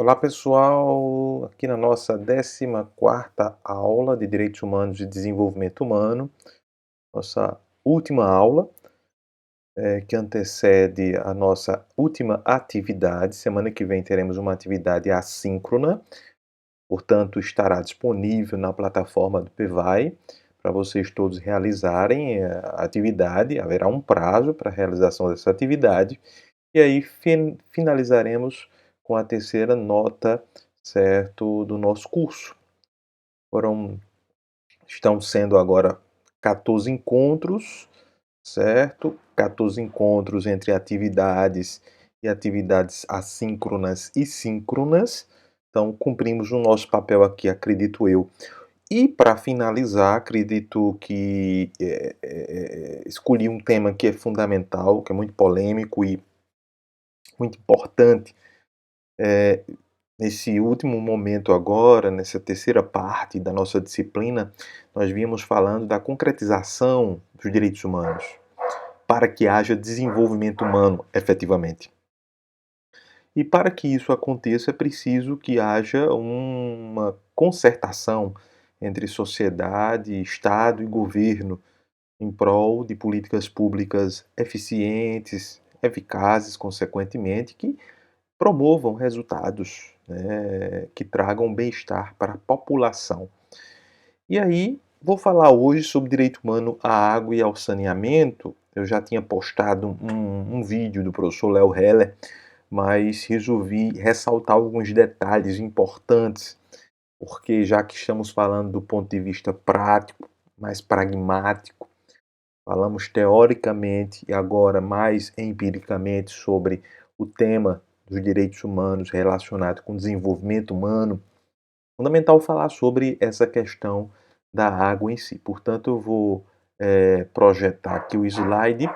Olá pessoal, aqui na nossa 14ª aula de Direitos Humanos e Desenvolvimento Humano, nossa última aula, que antecede a nossa última atividade. Semana que vem teremos uma atividade assíncrona, portanto estará disponível na plataforma do PEVAI para vocês todos realizarem a atividade. Haverá um prazo para a realização dessa atividade e aí finalizaremos com a terceira nota, certo, do nosso curso. Estão sendo agora 14 encontros, certo? 14 encontros entre atividades e atividades assíncronas e síncronas. Então, cumprimos o nosso papel aqui, acredito eu. E para finalizar, acredito que escolhi um tema que é fundamental, que é muito polêmico e muito importante. Nesse último momento agora, nessa terceira parte da nossa disciplina, nós vínhamos falando da concretização dos direitos humanos, para que haja desenvolvimento humano, efetivamente. E para que isso aconteça, é preciso que haja uma concertação entre sociedade, Estado e governo em prol de políticas públicas eficientes, eficazes, consequentemente, que promovam resultados, né, que tragam bem-estar para a população. E aí, vou falar hoje sobre direito humano à água e ao saneamento. Eu já tinha postado um vídeo do professor Léo Heller, mas resolvi ressaltar alguns detalhes importantes, porque já que estamos falando do ponto de vista prático, mais pragmático, falamos teoricamente e agora mais empiricamente sobre o tema dos direitos humanos relacionado com o desenvolvimento humano, é fundamental falar sobre essa questão da água em si. Portanto, eu vou projetar aqui o slide,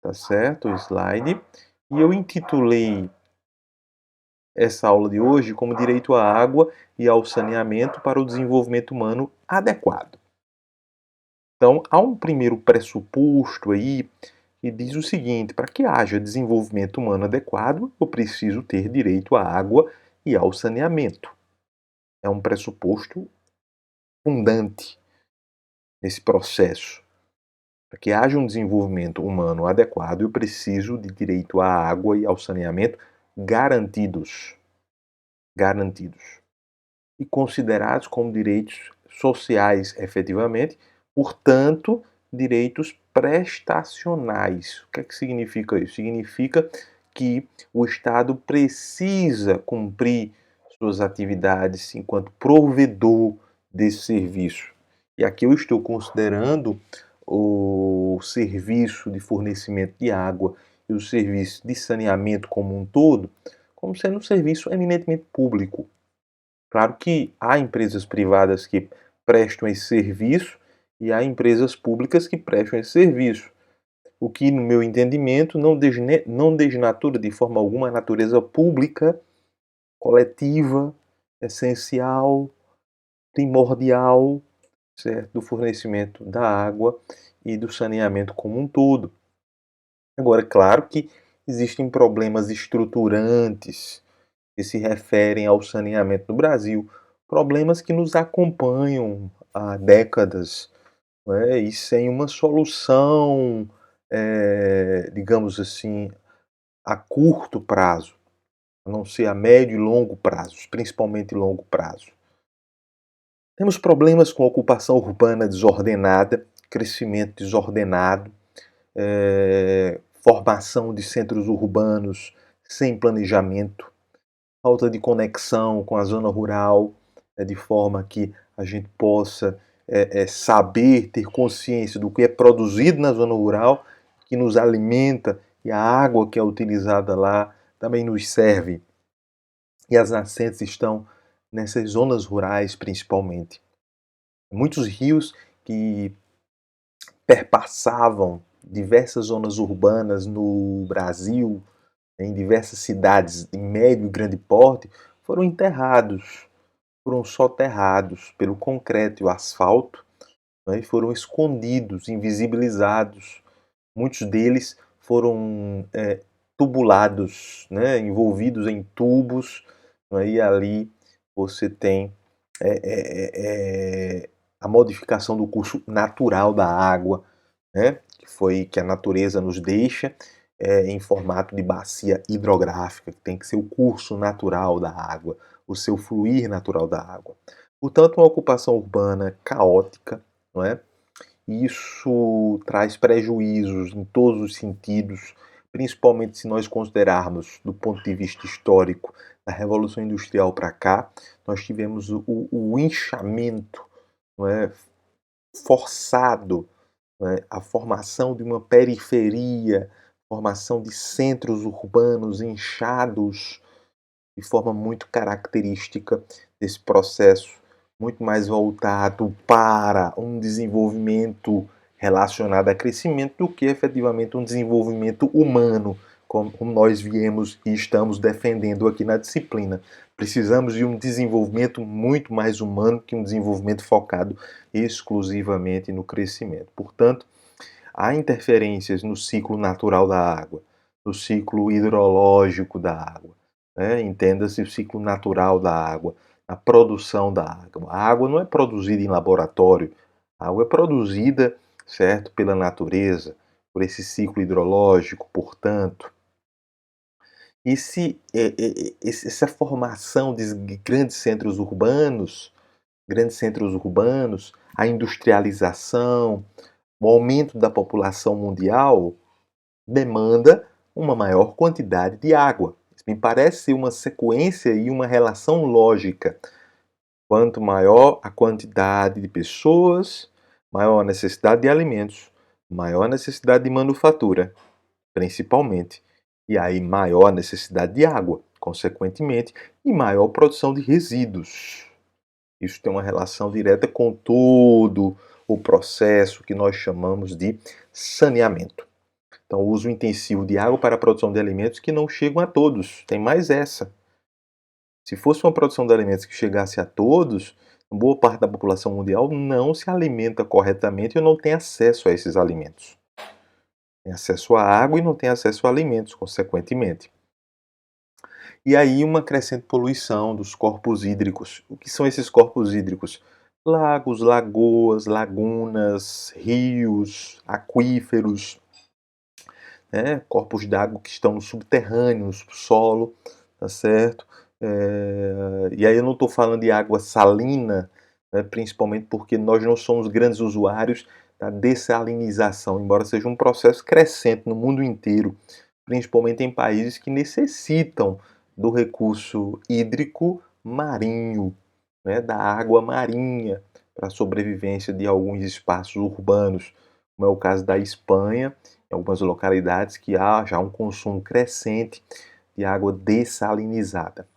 tá certo? O slide. E eu intitulei essa aula de hoje como Direito à Água e ao Saneamento para o Desenvolvimento Humano Adequado. Então, há um primeiro pressuposto aí que diz o seguinte: para que haja desenvolvimento humano adequado, eu preciso ter direito à água e ao saneamento. É um pressuposto fundante nesse processo. Para que haja um desenvolvimento humano adequado, eu preciso de direito à água e ao saneamento garantidos. Garantidos. E considerados como direitos sociais, efetivamente, portanto, direitos prestacionais. O que é que significa isso? Significa que o Estado precisa cumprir suas atividades enquanto provedor desse serviço. E aqui eu estou considerando o serviço de fornecimento de água e o serviço de saneamento como um todo como sendo um serviço eminentemente público. Claro que há empresas privadas que prestam esse serviço e há empresas públicas que prestam esse serviço, o que, no meu entendimento, não desnatura de forma alguma a natureza pública, coletiva, essencial, primordial, certo? Do fornecimento da água e do saneamento como um todo. Agora, claro que existem problemas estruturantes que se referem ao saneamento no Brasil, problemas que nos acompanham há décadas, né, e sem uma solução, digamos assim, a curto prazo, a não ser a médio e longo prazos, principalmente longo prazo. Temos problemas com ocupação urbana desordenada, crescimento desordenado, formação de centros urbanos sem planejamento, falta de conexão com a zona rural, de forma que a gente possa saber, ter consciência do que é produzido na zona rural, que nos alimenta, e a água que é utilizada lá também nos serve. E as nascentes estão nessas zonas rurais principalmente. Muitos rios que perpassavam diversas zonas urbanas no Brasil, em diversas cidades de médio e grande porte, foram enterrados, foram soterrados pelo concreto e o asfalto, né, e foram escondidos, invisibilizados. Muitos deles foram tubulados, né, envolvidos em tubos E ali você tem é, é, é, a modificação do curso natural da água, né? Que a natureza nos deixa em formato de bacia hidrográfica, que tem que ser o curso natural da água, o seu fluir natural da água. Portanto, uma ocupação urbana caótica, não é? Isso traz prejuízos em todos os sentidos, principalmente se nós considerarmos do ponto de vista histórico, da Revolução Industrial para cá, nós tivemos o inchamento, não é, forçado, não é, a formação de uma periferia, formação de centros urbanos inchados de forma muito característica desse processo, muito mais voltado para um desenvolvimento relacionado a crescimento do que efetivamente um desenvolvimento humano, como nós viemos e estamos defendendo aqui na disciplina. Precisamos de um desenvolvimento muito mais humano que um desenvolvimento focado exclusivamente no crescimento. Portanto, há interferências no ciclo natural da água, no ciclo hidrológico da água, né? Entenda-se o ciclo natural da água, a produção da água. A água não é produzida em laboratório, a água é produzida, certo, pela natureza, por esse ciclo hidrológico, portanto. E se essa formação de grandes centros urbanos, a industrialização, o aumento da população mundial demanda uma maior quantidade de água. Isso me parece ser uma sequência e uma relação lógica. Quanto maior a quantidade de pessoas, maior a necessidade de alimentos, maior a necessidade de manufatura, principalmente. E aí maior a necessidade de água, consequentemente, e maior produção de resíduos. Isso tem uma relação direta com todo o processo que nós chamamos de saneamento. Então, o uso intensivo de água para a produção de alimentos que não chegam a todos. Tem mais essa. Se fosse uma produção de alimentos que chegasse a todos, boa parte da população mundial não se alimenta corretamente ou não tem acesso a esses alimentos. Tem acesso à água e não tem acesso a alimentos, consequentemente. E aí uma crescente poluição dos corpos hídricos. O que são esses corpos hídricos? Lagos, lagoas, lagunas, rios, aquíferos, né? Corpos d'água que estão no subterrâneo, no subsolo, tá certo? E aí eu não estou falando de água salina, né? Principalmente porque nós não somos grandes usuários da dessalinização, embora seja um processo crescente no mundo inteiro, principalmente em países que necessitam do recurso hídrico marinho, né? Da água marinha para a sobrevivência de alguns espaços urbanos, como é o caso da Espanha, em algumas localidades que há já um consumo crescente de água dessalinizada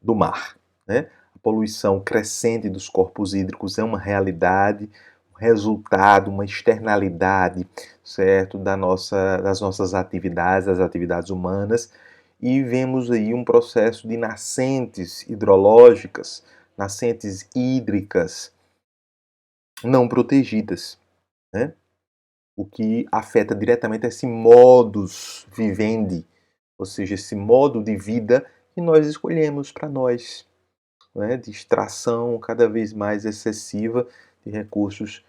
do mar, né? A poluição crescente dos corpos hídricos é uma realidade, um resultado, uma externalidade, certo, das nossas atividades, das atividades humanas, e vemos aí um processo de nascentes hidrológicas, nascentes hídricas não protegidas, né? O que afeta diretamente esse modus vivendi, ou seja, esse modo de vida que nós escolhemos para nós, né, de extração cada vez mais excessiva de recursos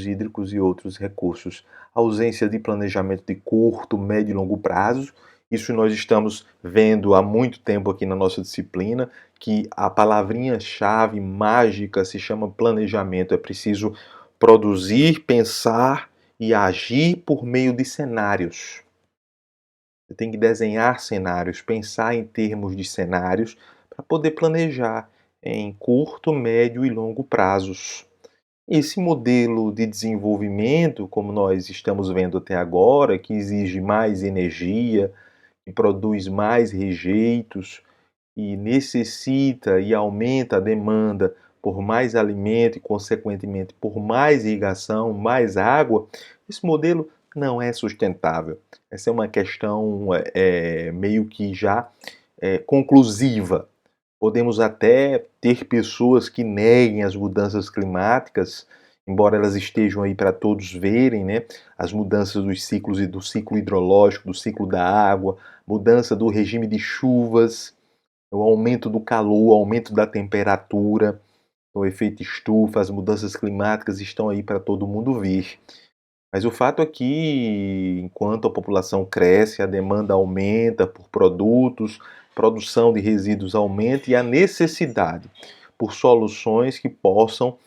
hídricos e outros recursos. A ausência de planejamento de curto, médio e longo prazo. Isso nós estamos vendo há muito tempo aqui na nossa disciplina, que a palavrinha-chave mágica se chama planejamento. É preciso produzir, pensar e agir por meio de cenários. Você tem que desenhar cenários, pensar em termos de cenários para poder planejar em curto, médio e longo prazos. Esse modelo de desenvolvimento, como nós estamos vendo até agora, que exige mais energia, que produz mais rejeitos e necessita e aumenta a demanda por mais alimento e, consequentemente, por mais irrigação, mais água, esse modelo não é sustentável. Essa é uma questão meio que já conclusiva. Podemos até ter pessoas que neguem as mudanças climáticas, embora elas estejam aí para todos verem, né? As mudanças dos ciclos e do ciclo hidrológico, do ciclo da água, mudança do regime de chuvas, o aumento do calor, o aumento da temperatura, o efeito estufa, as mudanças climáticas estão aí para todo mundo ver. Mas o fato é que, enquanto a população cresce, a demanda aumenta por produtos, produção de resíduos aumenta e a necessidade por soluções que possam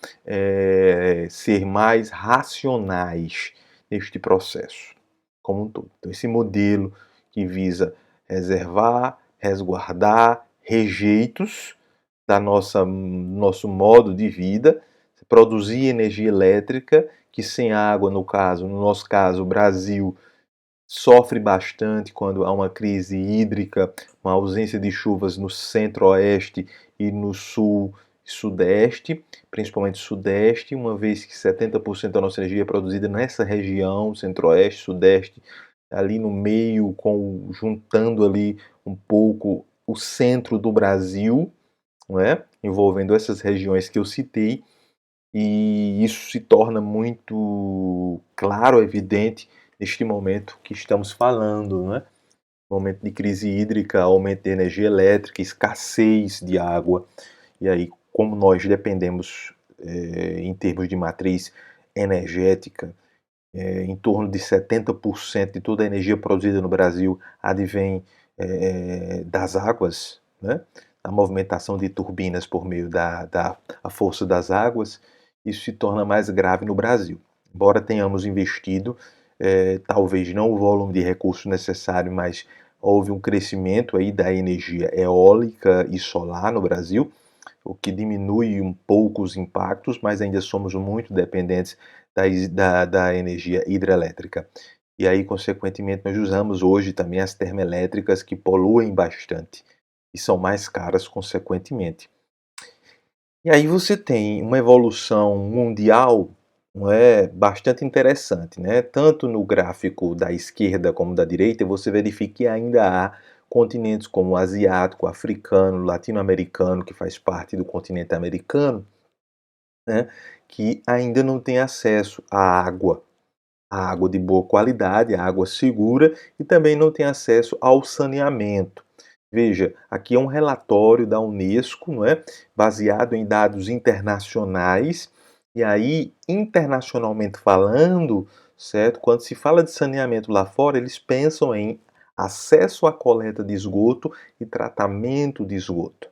ser mais racionais neste processo como um todo. Então, esse modelo que visa reservar, resguardar rejeitos da nosso modo de vida, produzir energia elétrica, que sem água, no nosso caso, o Brasil sofre bastante quando há uma crise hídrica, uma ausência de chuvas no centro-oeste e no sul e sudeste, principalmente sudeste, uma vez que 70% da nossa energia é produzida nessa região, centro-oeste, sudeste, ali no meio, juntando ali um pouco o centro do Brasil, não é? Envolvendo essas regiões que eu citei, e isso se torna muito claro, evidente, neste momento que estamos falando, né? Momento de crise hídrica, aumento de energia elétrica, escassez de água. E aí, como nós dependemos, em termos de matriz energética, em torno de 70% de toda a energia produzida no Brasil advém das águas, né? A movimentação de turbinas por meio da a força das águas, isso se torna mais grave no Brasil. Embora tenhamos investido, talvez não o volume de recursos necessário, mas houve um crescimento aí da energia eólica e solar no Brasil, o que diminui um pouco os impactos, mas ainda somos muito dependentes da energia hidrelétrica. E aí, consequentemente, nós usamos hoje também as termoelétricas que poluem bastante e são mais caras, consequentemente. E aí você tem uma evolução mundial, não é, bastante interessante, né? Tanto no gráfico da esquerda como da direita, você verifica que ainda há continentes como o asiático, o africano, o latino-americano, que faz parte do continente americano, né, que ainda não tem acesso à água de boa qualidade, à água segura e também não tem acesso ao saneamento. Veja, aqui é um relatório da Unesco, não é? Baseado em dados internacionais, e aí, internacionalmente falando, certo? Quando se fala de saneamento lá fora, eles pensam em acesso à coleta de esgoto e tratamento de esgoto.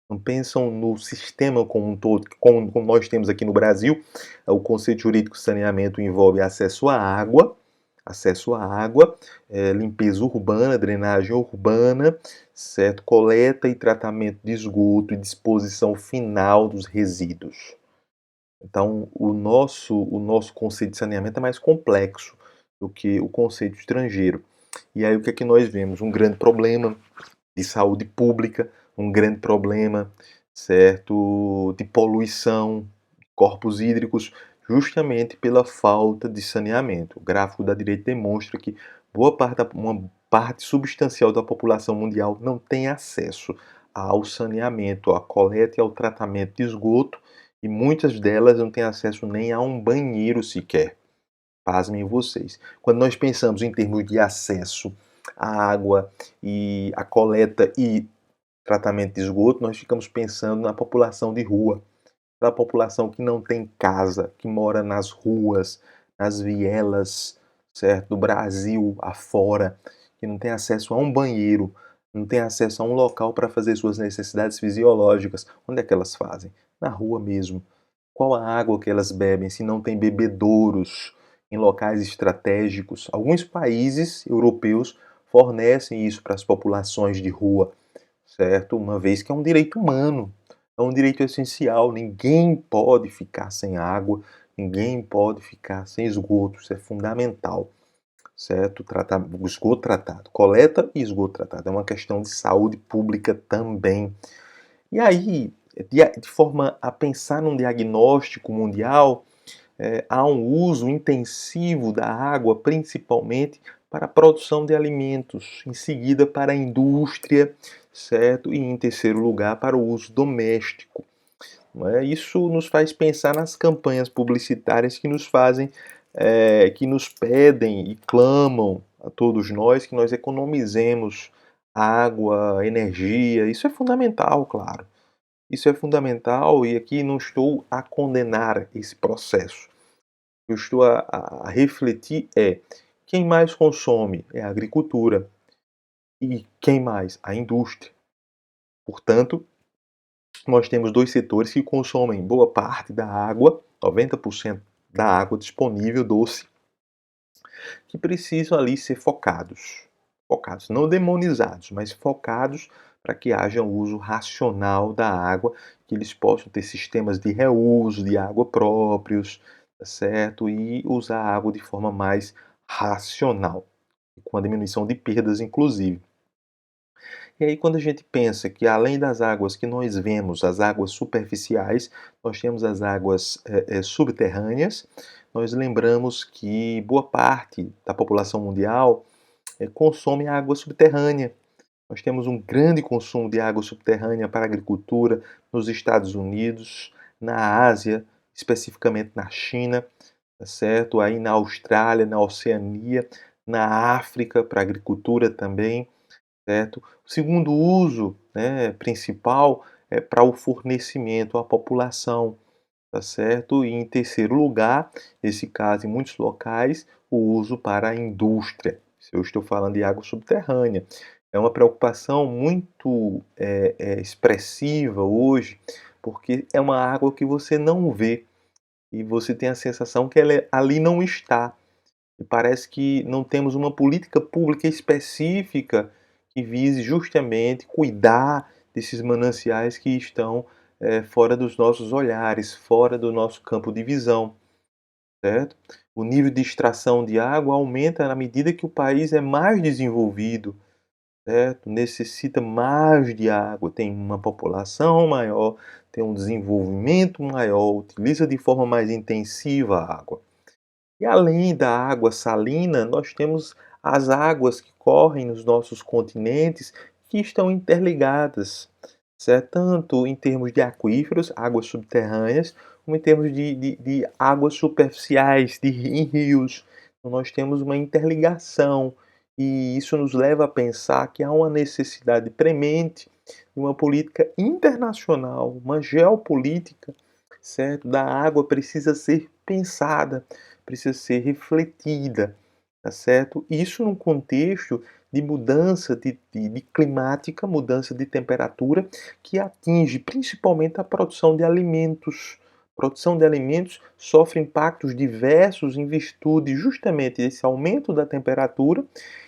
Não pensam no sistema como um todo, como nós temos aqui no Brasil. O conceito jurídico de saneamento envolve acesso à água, limpeza urbana, drenagem urbana, certo? Coleta e tratamento de esgoto e disposição final dos resíduos. Então, o nosso conceito de saneamento é mais complexo do que o conceito estrangeiro. E aí o que é que nós vemos? Um grande problema de saúde pública, um grande problema, certo, de poluição, corpos hídricos, justamente pela falta de saneamento. O gráfico da direita demonstra que uma parte substancial da população mundial não tem acesso ao saneamento, à coleta e ao tratamento de esgoto, e muitas delas não têm acesso nem a um banheiro sequer. Pasmem vocês. Quando nós pensamos em termos de acesso à água e à coleta e tratamento de esgoto, nós ficamos pensando na população de rua, da população que não tem casa, que mora nas ruas, nas vielas, certo? Do Brasil afora, que não tem acesso a um banheiro, não tem acesso a um local para fazer suas necessidades fisiológicas. Onde é que elas fazem? Na rua mesmo. Qual a água que elas bebem se não tem bebedouros em locais estratégicos? Alguns países europeus fornecem isso para as populações de rua, certo? Uma vez que é um direito humano, é um direito essencial. Ninguém pode ficar sem água, ninguém pode ficar sem esgoto, isso é fundamental, certo? O esgoto tratado, coleta e esgoto tratado, é uma questão de saúde pública também. E aí, de forma a pensar num diagnóstico mundial, há um uso intensivo da água, principalmente para a produção de alimentos, em seguida para a indústria, certo? E em terceiro lugar para o uso doméstico. Não é? Isso nos faz pensar nas campanhas publicitárias que nos fazem, que nos pedem e clamam a todos nós que nós economizemos água, energia, isso é fundamental, claro. Isso é fundamental e aqui não estou a condenar esse processo. Eu estou a refletir quem mais consome é a agricultura e quem mais? A indústria. Portanto, nós temos 2 setores que consomem boa parte da água, 90% da água disponível doce, que precisam ali ser focados, não demonizados, mas focados para que haja um uso racional da água, que eles possam ter sistemas de reuso de água próprios, tá certo? E usar a água de forma mais racional, com a diminuição de perdas inclusive. E aí quando a gente pensa que além das águas que nós vemos, as águas superficiais, nós temos as águas subterrâneas, nós lembramos que boa parte da população mundial consome água subterrânea. Nós temos um grande consumo de água subterrânea para a agricultura nos Estados Unidos, na Ásia, especificamente na China, tá certo? Aí na Austrália, na Oceania, na África para a agricultura também, certo? O segundo uso, né, principal é para o fornecimento à população, tá certo? E em terceiro lugar, nesse caso em muitos locais, o uso para a indústria. Se eu estou falando de água subterrânea. É uma preocupação muito expressiva hoje, porque é uma água que você não vê e você tem a sensação que ela ali não está. E parece que não temos uma política pública específica que vise justamente cuidar desses mananciais que estão fora dos nossos olhares, fora do nosso campo de visão, certo? O nível de extração de água aumenta na medida que o país é mais desenvolvido, certo? Necessita mais de água, tem uma população maior, tem um desenvolvimento maior, utiliza de forma mais intensiva a água. E além da água salina, nós temos as águas que correm nos nossos continentes que estão interligadas, certo? Tanto em termos de aquíferos, águas subterrâneas, como em termos de águas superficiais, em rios. Então, nós temos uma interligação e isso nos leva a pensar que há uma necessidade premente de uma política internacional, uma geopolítica, certo? Da água precisa ser pensada, precisa ser refletida, tá certo? Isso num contexto de mudança de climática, mudança de temperatura, que atinge principalmente a produção de alimentos. A produção de alimentos sofre impactos diversos em virtude justamente desse aumento da temperatura,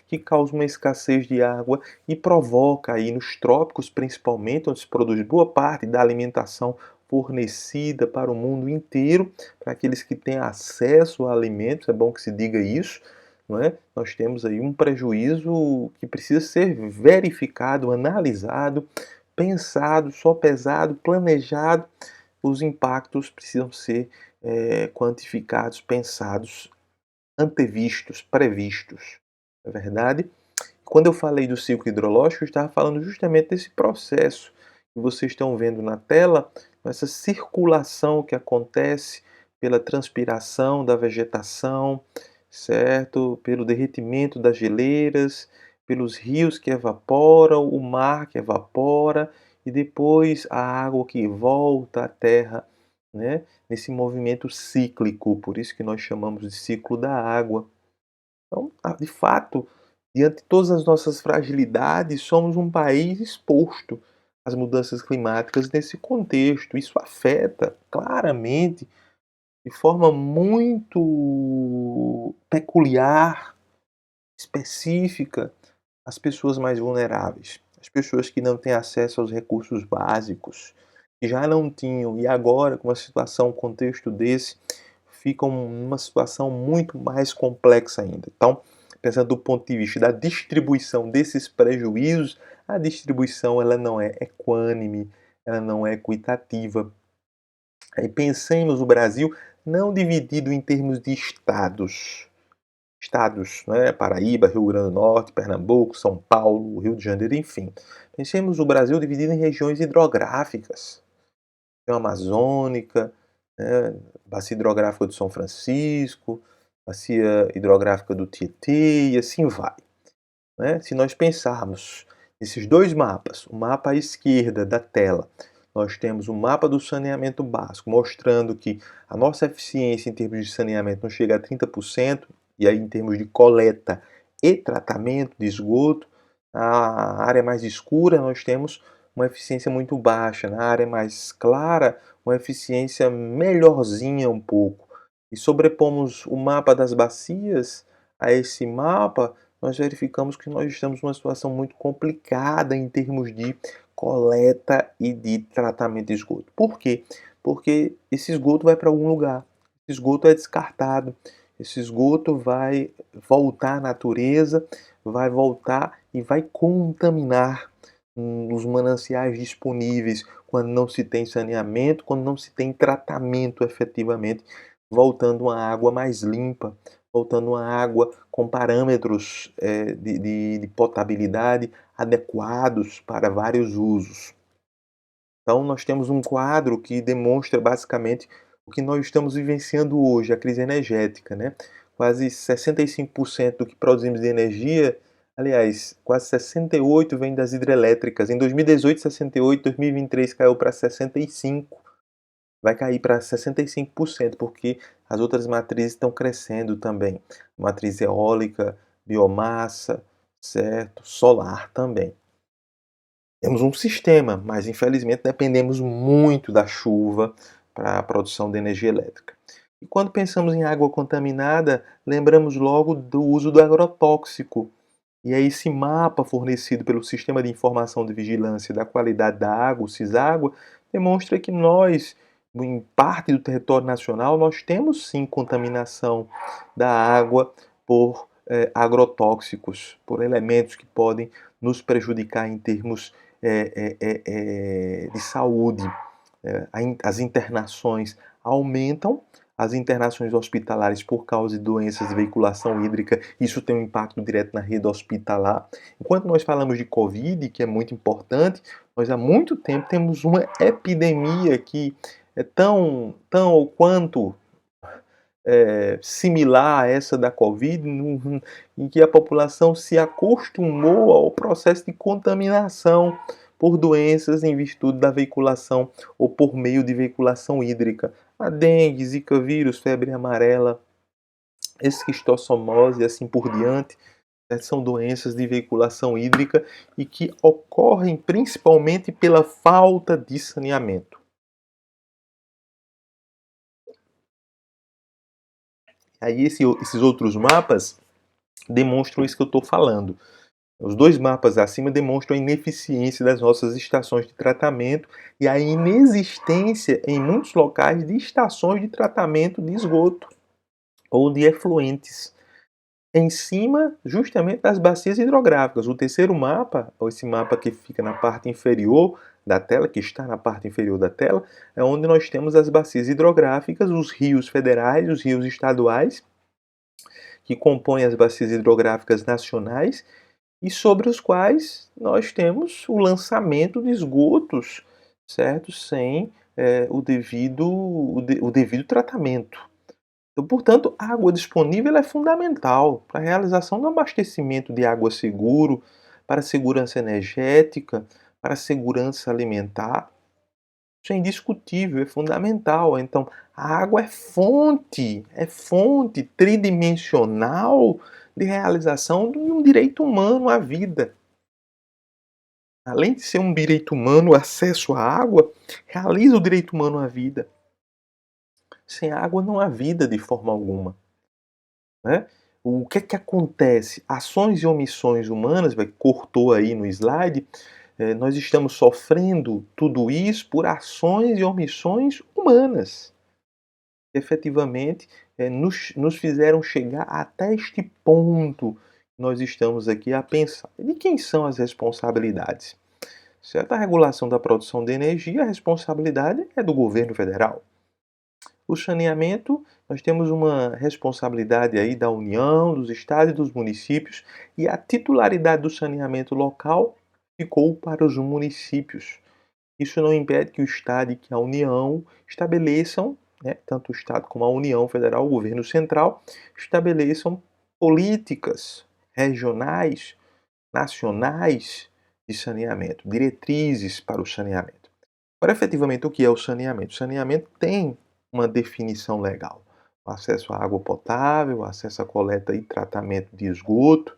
que causa uma escassez de água e provoca aí nos trópicos, principalmente, onde se produz boa parte da alimentação fornecida para o mundo inteiro, para aqueles que têm acesso a alimentos, é bom que se diga isso, não é? Nós temos aí um prejuízo que precisa ser verificado, analisado, pensado, sopesado, planejado. Os impactos precisam ser quantificados, pensados, antevistos, previstos. Não é verdade? Quando eu falei do ciclo hidrológico, eu estava falando justamente desse processo que vocês estão vendo na tela, essa circulação que acontece pela transpiração da vegetação, certo? Pelo derretimento das geleiras, pelos rios que evaporam, o mar que evapora e depois a água que volta à terra, né? Nesse movimento cíclico, por isso que nós chamamos de ciclo da água. Então, de fato, diante de todas as nossas fragilidades, somos um país exposto às mudanças climáticas nesse contexto. Isso afeta claramente, de forma muito peculiar, específica, as pessoas mais vulneráveis, as pessoas que não têm acesso aos recursos básicos, que já não tinham e agora, com uma situação, um contexto desse, ficam numa situação muito mais complexa ainda. Então, pensando do ponto de vista da distribuição desses prejuízos, a distribuição ela não é equânime, ela não é equitativa. Aí pensemos o Brasil não dividido em termos de estados, né? Paraíba, Rio Grande do Norte, Pernambuco, São Paulo, Rio de Janeiro, enfim. Pensemos o Brasil dividido em regiões hidrográficas, região amazônica, né? Bacia hidrográfica do São Francisco, bacia hidrográfica do Tietê e assim vai, né? Se nós pensarmos Esses dois mapas, o mapa à esquerda da tela, nós temos o mapa do saneamento básico, mostrando que a nossa eficiência em termos de saneamento não chega a 30%, e aí em termos de coleta e tratamento de esgoto, na área mais escura nós temos uma eficiência muito baixa, na área mais clara, uma eficiência melhorzinha um pouco. E sobrepomos o mapa das bacias a esse mapa, nós verificamos que nós estamos numa situação muito complicada em termos de coleta e de tratamento de esgoto. Por quê? Porque esse esgoto vai para algum lugar, esse esgoto é descartado, esse esgoto vai voltar à natureza, vai voltar e vai contaminar os mananciais disponíveis quando não se tem saneamento, quando não se tem tratamento efetivamente, voltando uma água mais limpa, voltando uma água com parâmetros de potabilidade adequados para vários usos. Então, nós temos um quadro que demonstra basicamente o que nós estamos vivenciando hoje, a crise energética, né? Quase 65% do que produzimos de energia, aliás, quase 68% vem das hidrelétricas. Em 2018, 68%, 2023 caiu para 65%, vai cair para 65%, porque as outras matrizes estão crescendo também. Matriz eólica, biomassa, certo? Solar também. Temos um sistema, mas infelizmente dependemos muito da chuva para a produção de energia elétrica. E quando pensamos em água contaminada, lembramos logo do uso do agrotóxico. E é esse mapa fornecido pelo Sistema de Informação de Vigilância da Qualidade da Água, o CISÁGUA, demonstra que nós, em parte do território nacional, nós temos sim contaminação da água por agrotóxicos, por elementos que podem nos prejudicar em termos de saúde. As internações aumentam, as internações hospitalares por causa de doenças de veiculação hídrica, isso tem um impacto direto na rede hospitalar. Enquanto nós falamos de Covid, que é muito importante, nós há muito tempo temos uma epidemia que é tão ou quanto similar a essa da Covid, em que a população se acostumou ao processo de contaminação por doenças em virtude da veiculação ou por meio de veiculação hídrica. A dengue, zika vírus, febre amarela, esquistossomose e assim por diante, são doenças de veiculação hídrica e que ocorrem principalmente pela falta de saneamento. Aí esses outros mapas demonstram isso que eu estou falando. Os dois mapas acima demonstram a ineficiência das nossas estações de tratamento e a inexistência em muitos locais de estações de tratamento de esgoto ou de efluentes em cima justamente das bacias hidrográficas. O terceiro mapa, ou esse mapa que fica na parte inferior da tela, que está na parte inferior da tela, é onde nós temos as bacias hidrográficas, os rios federais, os rios estaduais, que compõem as bacias hidrográficas nacionais, e sobre os quais nós temos o lançamento de esgotos, certo? Sem o devido tratamento. Então, portanto, a água disponível é fundamental para a realização do abastecimento de água seguro, para a segurança energética, para a segurança alimentar. Isso é indiscutível, é fundamental. Então, a água é fonte tridimensional de realização de um direito humano à vida. Além de ser um direito humano, o acesso à água realiza o direito humano à vida. Sem água não há vida de forma alguma, né? O que é que acontece? Ações e omissões humanas, cortou aí no slide, nós estamos sofrendo tudo isso por ações e omissões humanas. Efetivamente, nos fizeram chegar até este ponto que nós estamos aqui a pensar. De quem são as responsabilidades? Certo? A regulação da produção de energia, a responsabilidade é do governo federal. O saneamento, nós temos uma responsabilidade aí da União, dos estados e dos municípios, e a titularidade do saneamento local ficou para os municípios. Isso não impede que o Estado e que a União estabeleçam, né, tanto o Estado como a União Federal, o governo central, estabeleçam políticas regionais, nacionais, de saneamento, diretrizes para o saneamento. Agora, efetivamente, o que é o saneamento? O saneamento tem uma definição legal. O acesso à água potável, o acesso à coleta e tratamento de esgoto,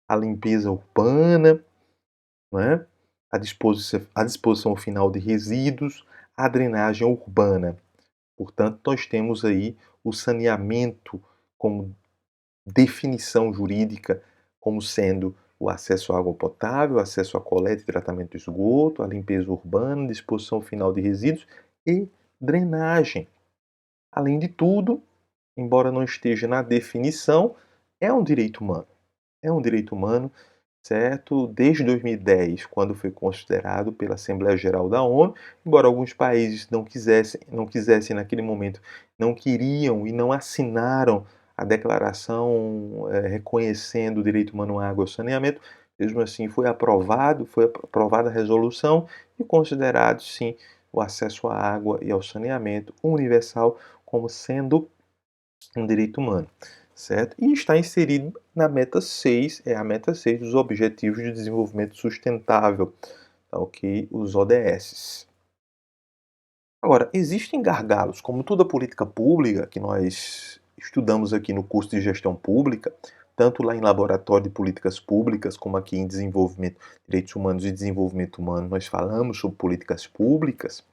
a limpeza urbana, não é? A disposição final de resíduos, a drenagem urbana. Portanto, nós temos aí o saneamento como definição jurídica, como sendo o acesso à água potável, o acesso à coleta e tratamento de esgoto, a limpeza urbana, disposição final de resíduos e drenagem. Além de tudo, embora não esteja na definição, é um direito humano. É um direito humano, certo? Desde 2010, quando foi considerado pela Assembleia Geral da ONU, embora alguns países não quisessem naquele momento, não queriam e não assinaram a declaração reconhecendo o direito humano à água e ao saneamento, mesmo assim foi aprovada a resolução e considerado sim o acesso à água e ao saneamento universal como sendo um direito humano, certo? E está inserido na meta 6, é a meta 6 dos Objetivos de Desenvolvimento Sustentável, tá ok? Os ODS. Agora, existem gargalos, como toda política pública que nós estudamos aqui no curso de gestão pública, tanto lá em laboratório de políticas públicas, como aqui em desenvolvimento, direitos humanos e desenvolvimento humano, nós falamos sobre políticas públicas,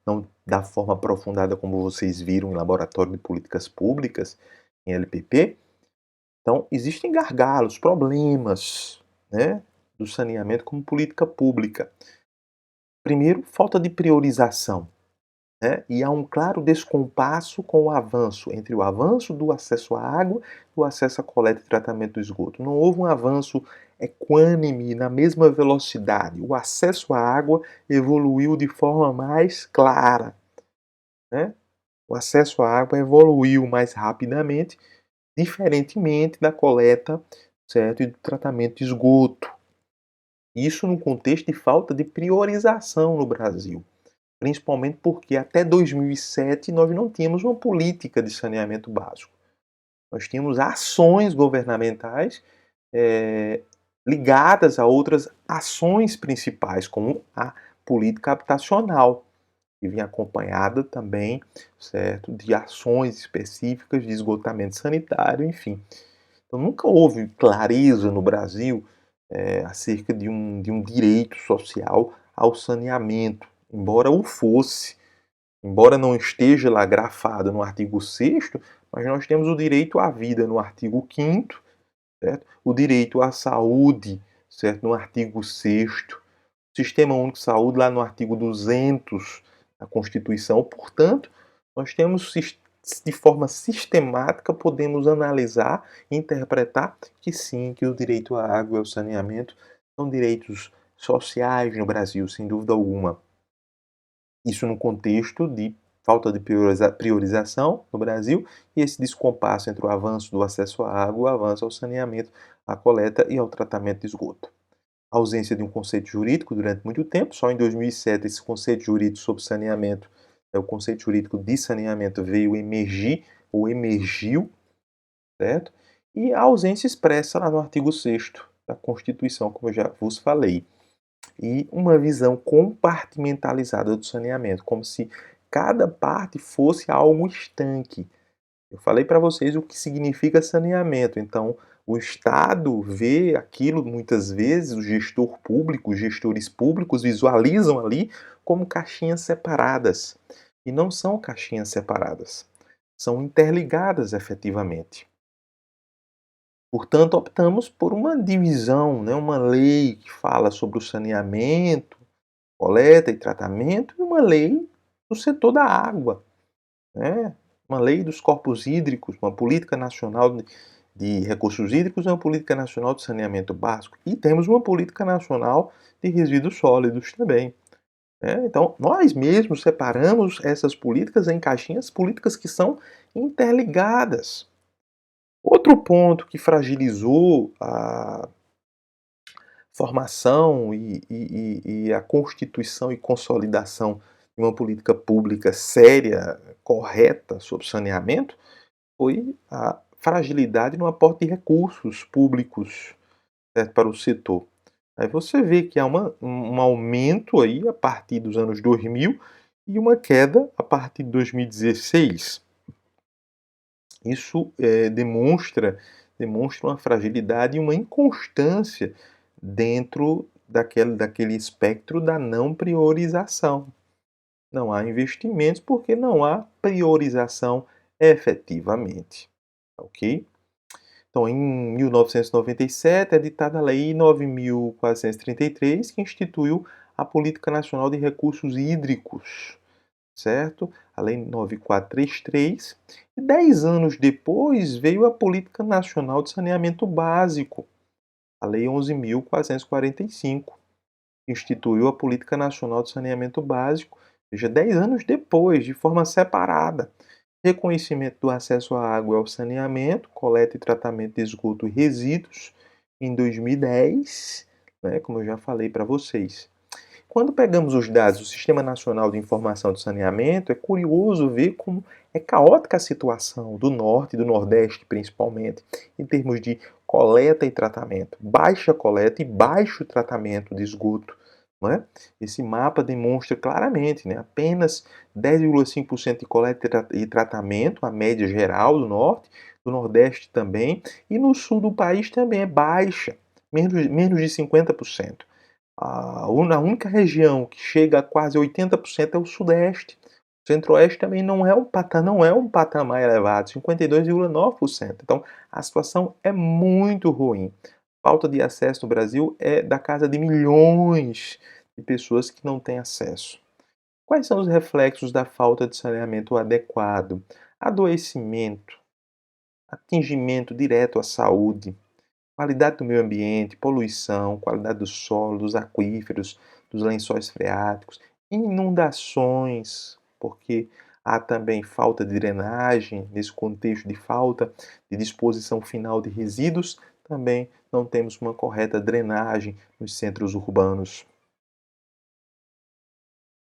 não da forma aprofundada como vocês viram em laboratório de políticas públicas, em LPP. Então, existem gargalos, problemas, né, do saneamento como política pública. Primeiro, falta de priorização, né, e há um claro descompasso com o avanço, entre o avanço do acesso à água e o acesso à coleta e tratamento do esgoto. Não houve um avanço equânime, na mesma velocidade. O acesso à água evoluiu de forma mais clara, né? O acesso à água evoluiu mais rapidamente, diferentemente da coleta, certo, e do tratamento de esgoto. Isso no contexto de falta de priorização no Brasil, principalmente porque até 2007 nós não tínhamos uma política de saneamento básico. Nós tínhamos ações governamentais ligadas a outras ações principais, como a política habitacional, que vinha acompanhada também, certo, de ações específicas de esgotamento sanitário, enfim. Então nunca houve clareza no Brasil acerca de um direito social ao saneamento, embora o fosse, embora não esteja lá grafado no artigo 6º, mas nós temos o direito à vida no artigo 5º, certo? O direito à saúde, certo? No artigo 6º, Sistema Único de Saúde lá no artigo 200 da Constituição. Portanto, nós temos de forma sistemática podemos analisar e interpretar que sim, que o direito à água e ao saneamento são direitos sociais no Brasil, sem dúvida alguma. Isso no contexto de falta de priorização no Brasil e esse descompasso entre o avanço do acesso à água e o avanço ao saneamento, à coleta e ao tratamento de esgoto. A ausência de um conceito jurídico durante muito tempo, só em 2007 esse conceito jurídico sobre saneamento, o conceito jurídico de saneamento veio emergir, ou emergiu, certo? E a ausência expressa lá no artigo 6º da Constituição, como eu já vos falei. E uma visão compartimentalizada do saneamento, como se cada parte fosse algo estanque. Eu falei para vocês o que significa saneamento, então o Estado vê aquilo muitas vezes, o gestor público, os gestores públicos visualizam ali como caixinhas separadas. E não são caixinhas separadas, são interligadas efetivamente. Portanto, optamos por uma divisão, né, uma lei que fala sobre o saneamento, coleta e tratamento, e uma lei do setor da água, né? Uma lei dos corpos hídricos, uma política nacional de recursos hídricos e uma política nacional de saneamento básico. E temos uma política nacional de resíduos sólidos também, né? Então, nós mesmos separamos essas políticas em caixinhas, políticas que são interligadas. Outro ponto que fragilizou a formação e a constituição e consolidação de uma política pública séria, correta sobre saneamento, foi a fragilidade no aporte de recursos públicos, certo, para o setor. Aí você vê que há um aumento aí a partir dos anos 2000 e uma queda a partir de 2016. Isso demonstra uma fragilidade e uma inconstância dentro daquele espectro da não priorização. Não há investimentos porque não há priorização efetivamente, ok? Então, em 1997, é editada a Lei 9.433, que instituiu a Política Nacional de Recursos Hídricos, certo? A Lei 9.433. E 10 anos depois veio a Política Nacional de Saneamento Básico, a Lei 11.445, que instituiu a Política Nacional de Saneamento Básico, veja, 10 anos depois, de forma separada. Reconhecimento do acesso à água e ao saneamento, coleta e tratamento de esgoto e resíduos, em 2010, né, como eu já falei para vocês. Quando pegamos os dados do Sistema Nacional de Informação de Saneamento, é curioso ver como é caótica a situação do Norte e do Nordeste, principalmente, em termos de coleta e tratamento. Baixa coleta e baixo tratamento de esgoto. Não é? Esse mapa demonstra claramente, né, apenas 10,5% de coleta e tratamento, a média geral do Norte, do Nordeste também, e no Sul do país também é baixa, menos de 50%. A única região que chega a quase 80% é o Sudeste. O Centro-Oeste também não é um patamar elevado, 52,9%. Então, a situação é muito ruim. Falta de acesso no Brasil é da casa de milhões de pessoas que não têm acesso. Quais são os reflexos da falta de saneamento adequado? Adoecimento, atingimento direto à saúde, qualidade do meio ambiente, poluição, qualidade do solo, dos aquíferos, dos lençóis freáticos, inundações, porque há também falta de drenagem, nesse contexto de falta de disposição final de resíduos, também não temos uma correta drenagem nos centros urbanos.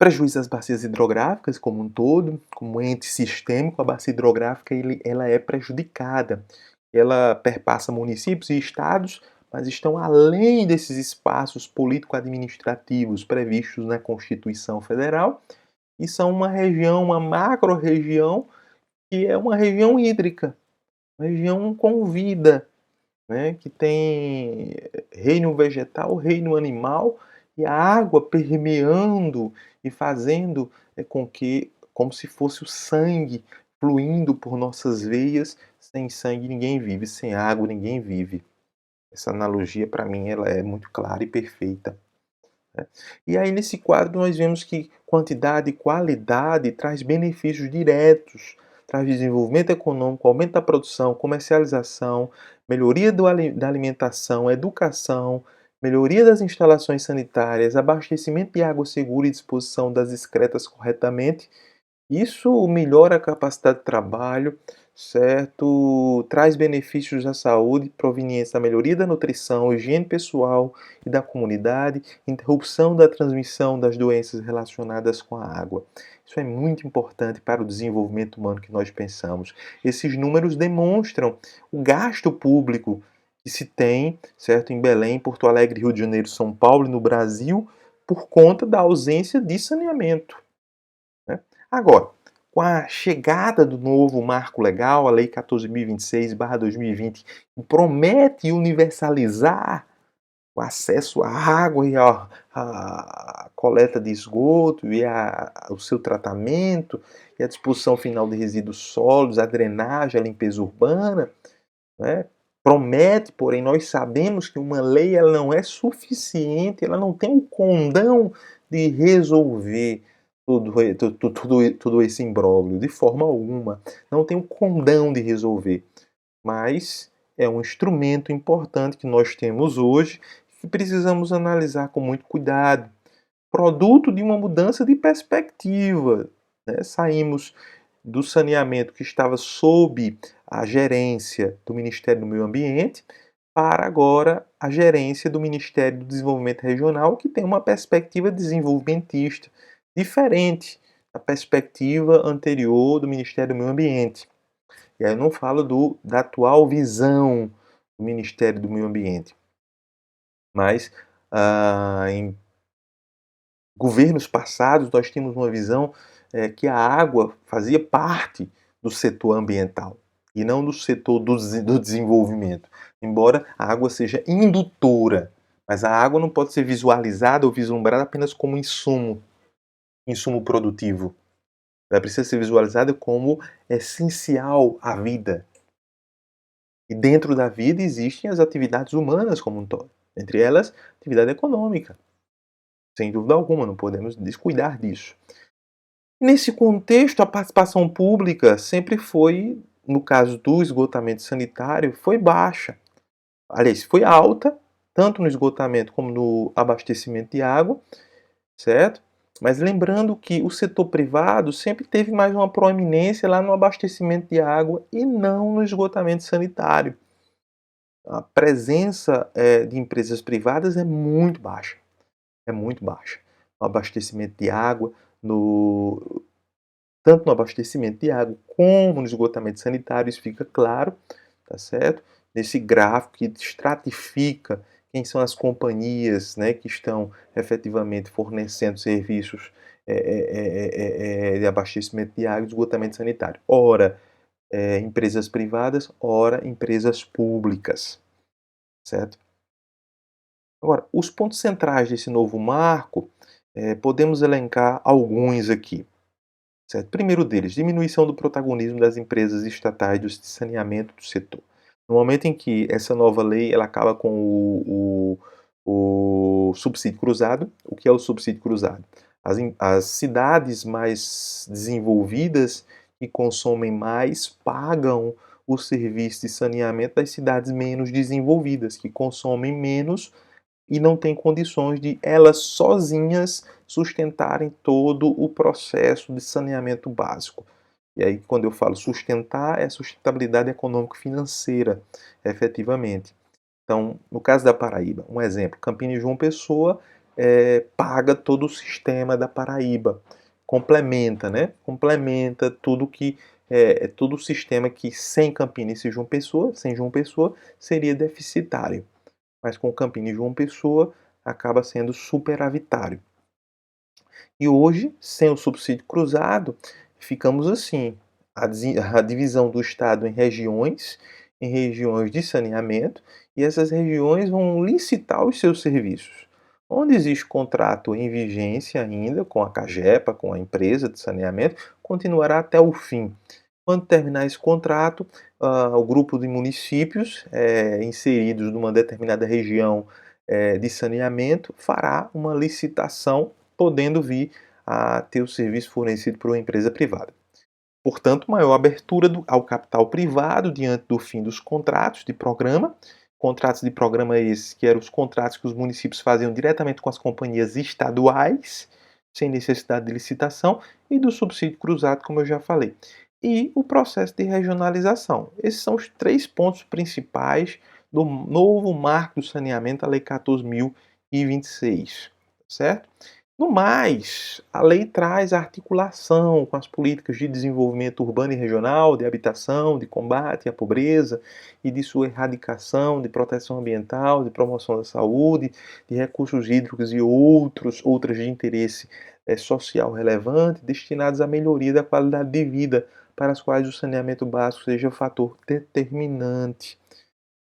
Prejuízo às bacias hidrográficas como um todo, como ente sistêmico, a bacia hidrográfica ela é prejudicada. Ela perpassa municípios e estados, mas estão além desses espaços político-administrativos previstos na Constituição Federal e são uma região, uma macro-região, que é uma região hídrica, uma região com vida, né, que tem reino vegetal, reino animal e a água permeando e fazendo com que, como se fosse o sangue fluindo por nossas veias, sem sangue ninguém vive, sem água ninguém vive. Essa analogia para mim ela é muito clara e perfeita, né? E aí nesse quadro nós vemos que quantidade e qualidade traz benefícios diretos, traz desenvolvimento econômico, aumento da produção, comercialização, melhoria da alimentação, educação, melhoria das instalações sanitárias, abastecimento de água segura e disposição das excretas corretamente. Isso melhora a capacidade de trabalho, certo? Traz benefícios à saúde provenientes da melhoria da nutrição, higiene pessoal e da comunidade, interrupção da transmissão das doenças relacionadas com a água. Isso é muito importante para o desenvolvimento humano que nós pensamos. Esses números demonstram o gasto público que se tem, certo, em Belém, Porto Alegre, Rio de Janeiro, São Paulo e no Brasil por conta da ausência de saneamento, né? Agora, com a chegada do novo marco legal, a Lei 14.026/2020, que promete universalizar o acesso à água e à coleta de esgoto e o seu tratamento e a disposição final de resíduos sólidos, a drenagem, a limpeza urbana, né? Promete, porém, nós sabemos que uma lei ela não é suficiente, ela não tem o condão de resolver tudo esse imbróglio, de forma alguma. Não tem o condão de resolver, mas é um instrumento importante que nós temos hoje que precisamos analisar com muito cuidado. Produto de uma mudança de perspectiva, né? Saímos do saneamento que estava sob a gerência do Ministério do Meio Ambiente para agora a gerência do Ministério do Desenvolvimento Regional, que tem uma perspectiva desenvolvimentista diferente da perspectiva anterior do Ministério do Meio Ambiente. E aí eu não falo da atual visão do Ministério do Meio Ambiente, mas Em governos passados, nós tínhamos uma visão que a água fazia parte do setor ambiental e não do setor do desenvolvimento. Embora a água seja indutora, mas a água não pode ser visualizada ou vislumbrada apenas como insumo produtivo. Ela precisa ser visualizada como essencial à vida. E dentro da vida existem as atividades humanas como um todo. Entre elas, atividade econômica. Sem dúvida alguma, não podemos descuidar disso. Nesse contexto, a participação pública sempre foi, no caso do esgotamento sanitário, foi baixa. Aliás, foi alta, tanto no esgotamento como no abastecimento de água, certo? Mas lembrando que o setor privado sempre teve mais uma proeminência lá no abastecimento de água e não no esgotamento sanitário. A presença de empresas privadas é muito baixa, é muito baixa. No abastecimento de água, tanto no abastecimento de água como no esgotamento sanitário, isso fica claro, tá certo? Nesse gráfico que estratifica quem são as companhias, né, que estão efetivamente fornecendo serviços de abastecimento de água e esgotamento sanitário. Ora, empresas privadas, ora, empresas públicas, certo? Agora, os pontos centrais desse novo marco, podemos elencar alguns aqui. Certo? Primeiro deles, diminuição do protagonismo das empresas estatais de saneamento do setor. No momento em que essa nova lei ela acaba com o subsídio cruzado, o que é o subsídio cruzado? As cidades mais desenvolvidas que consomem mais pagam o serviço de saneamento das cidades menos desenvolvidas, que consomem menos e não têm condições de elas sozinhas sustentarem todo o processo de saneamento básico. E aí, quando eu falo sustentar, é sustentabilidade econômico-financeira, efetivamente. Então, no caso da Paraíba, um exemplo, Campina e João Pessoa paga todo o sistema da Paraíba, complementa, né? Complementa tudo que todo o sistema que sem Campina e João Pessoa, sem João Pessoa, seria deficitário, mas com Campina e João Pessoa acaba sendo superavitário. E hoje, sem o subsídio cruzado, ficamos assim, a divisão do Estado em regiões de saneamento, e essas regiões vão licitar os seus serviços. Onde existe contrato em vigência ainda com a CAGEPA, com a empresa de saneamento, continuará até o fim. Quando terminar esse contrato, o grupo de municípios inseridos numa determinada região de saneamento fará uma licitação, podendo vir a ter o serviço fornecido por uma empresa privada. Portanto, maior abertura ao capital privado diante do fim dos contratos de programa. Contratos de programa esses que eram os contratos que os municípios faziam diretamente com as companhias estaduais, sem necessidade de licitação, e do subsídio cruzado, como eu já falei. E o processo de regionalização. Esses são os três pontos principais do novo marco do saneamento, a Lei 14.026, certo? No mais, a lei traz articulação com as políticas de desenvolvimento urbano e regional, de habitação, de combate à pobreza e de sua erradicação, de proteção ambiental, de promoção da saúde, de recursos hídricos e outras de interesse social relevante, destinados à melhoria da qualidade de vida, para as quais o saneamento básico seja fator determinante.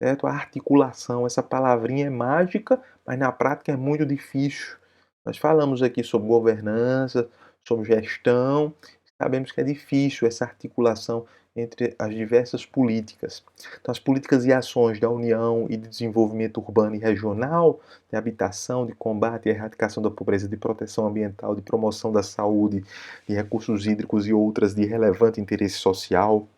Certo? A articulação, essa palavrinha é mágica, mas na prática é muito difícil. Nós falamos aqui sobre governança, sobre gestão, sabemos que é difícil essa articulação entre as diversas políticas. Então, as políticas e ações da União e de desenvolvimento urbano e regional, de habitação, de combate e erradicação da pobreza, de proteção ambiental, de promoção da saúde, de recursos hídricos e outras de relevante interesse social,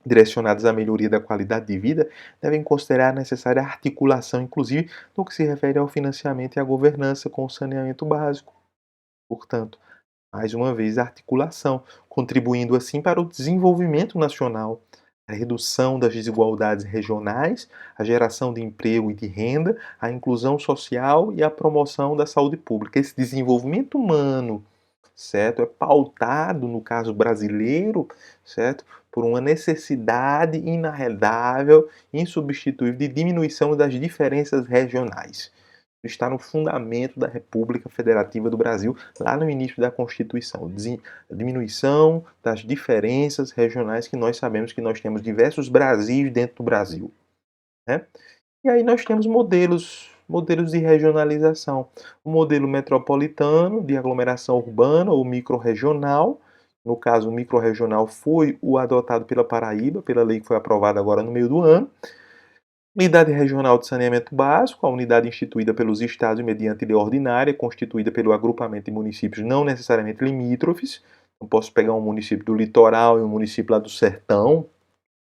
direcionadas à melhoria da qualidade de vida, devem considerar a necessária articulação, inclusive, no que se refere ao financiamento e à governança com o saneamento básico. Portanto, mais uma vez, a articulação, contribuindo assim para o desenvolvimento nacional, a redução das desigualdades regionais, a geração de emprego e de renda, a inclusão social e a promoção da saúde pública. Esse desenvolvimento humano, certo? É pautado, no caso brasileiro, certo? Por uma necessidade inarredável, insubstituível de diminuição das diferenças regionais. está no fundamento da República Federativa do Brasil, lá no início da Constituição. Diminuição das diferenças regionais, que nós sabemos que nós temos diversos Brasis dentro do Brasil, né? E aí nós temos modelos de regionalização. O modelo metropolitano, de aglomeração urbana ou microrregional. No caso, o microrregional foi o adotado pela Paraíba, pela lei que foi aprovada agora no meio do ano. Unidade Regional de Saneamento Básico, a unidade instituída pelos estados mediante lei ordinária, constituída pelo agrupamento de municípios não necessariamente limítrofes. Não posso pegar um município do litoral e um município lá do sertão,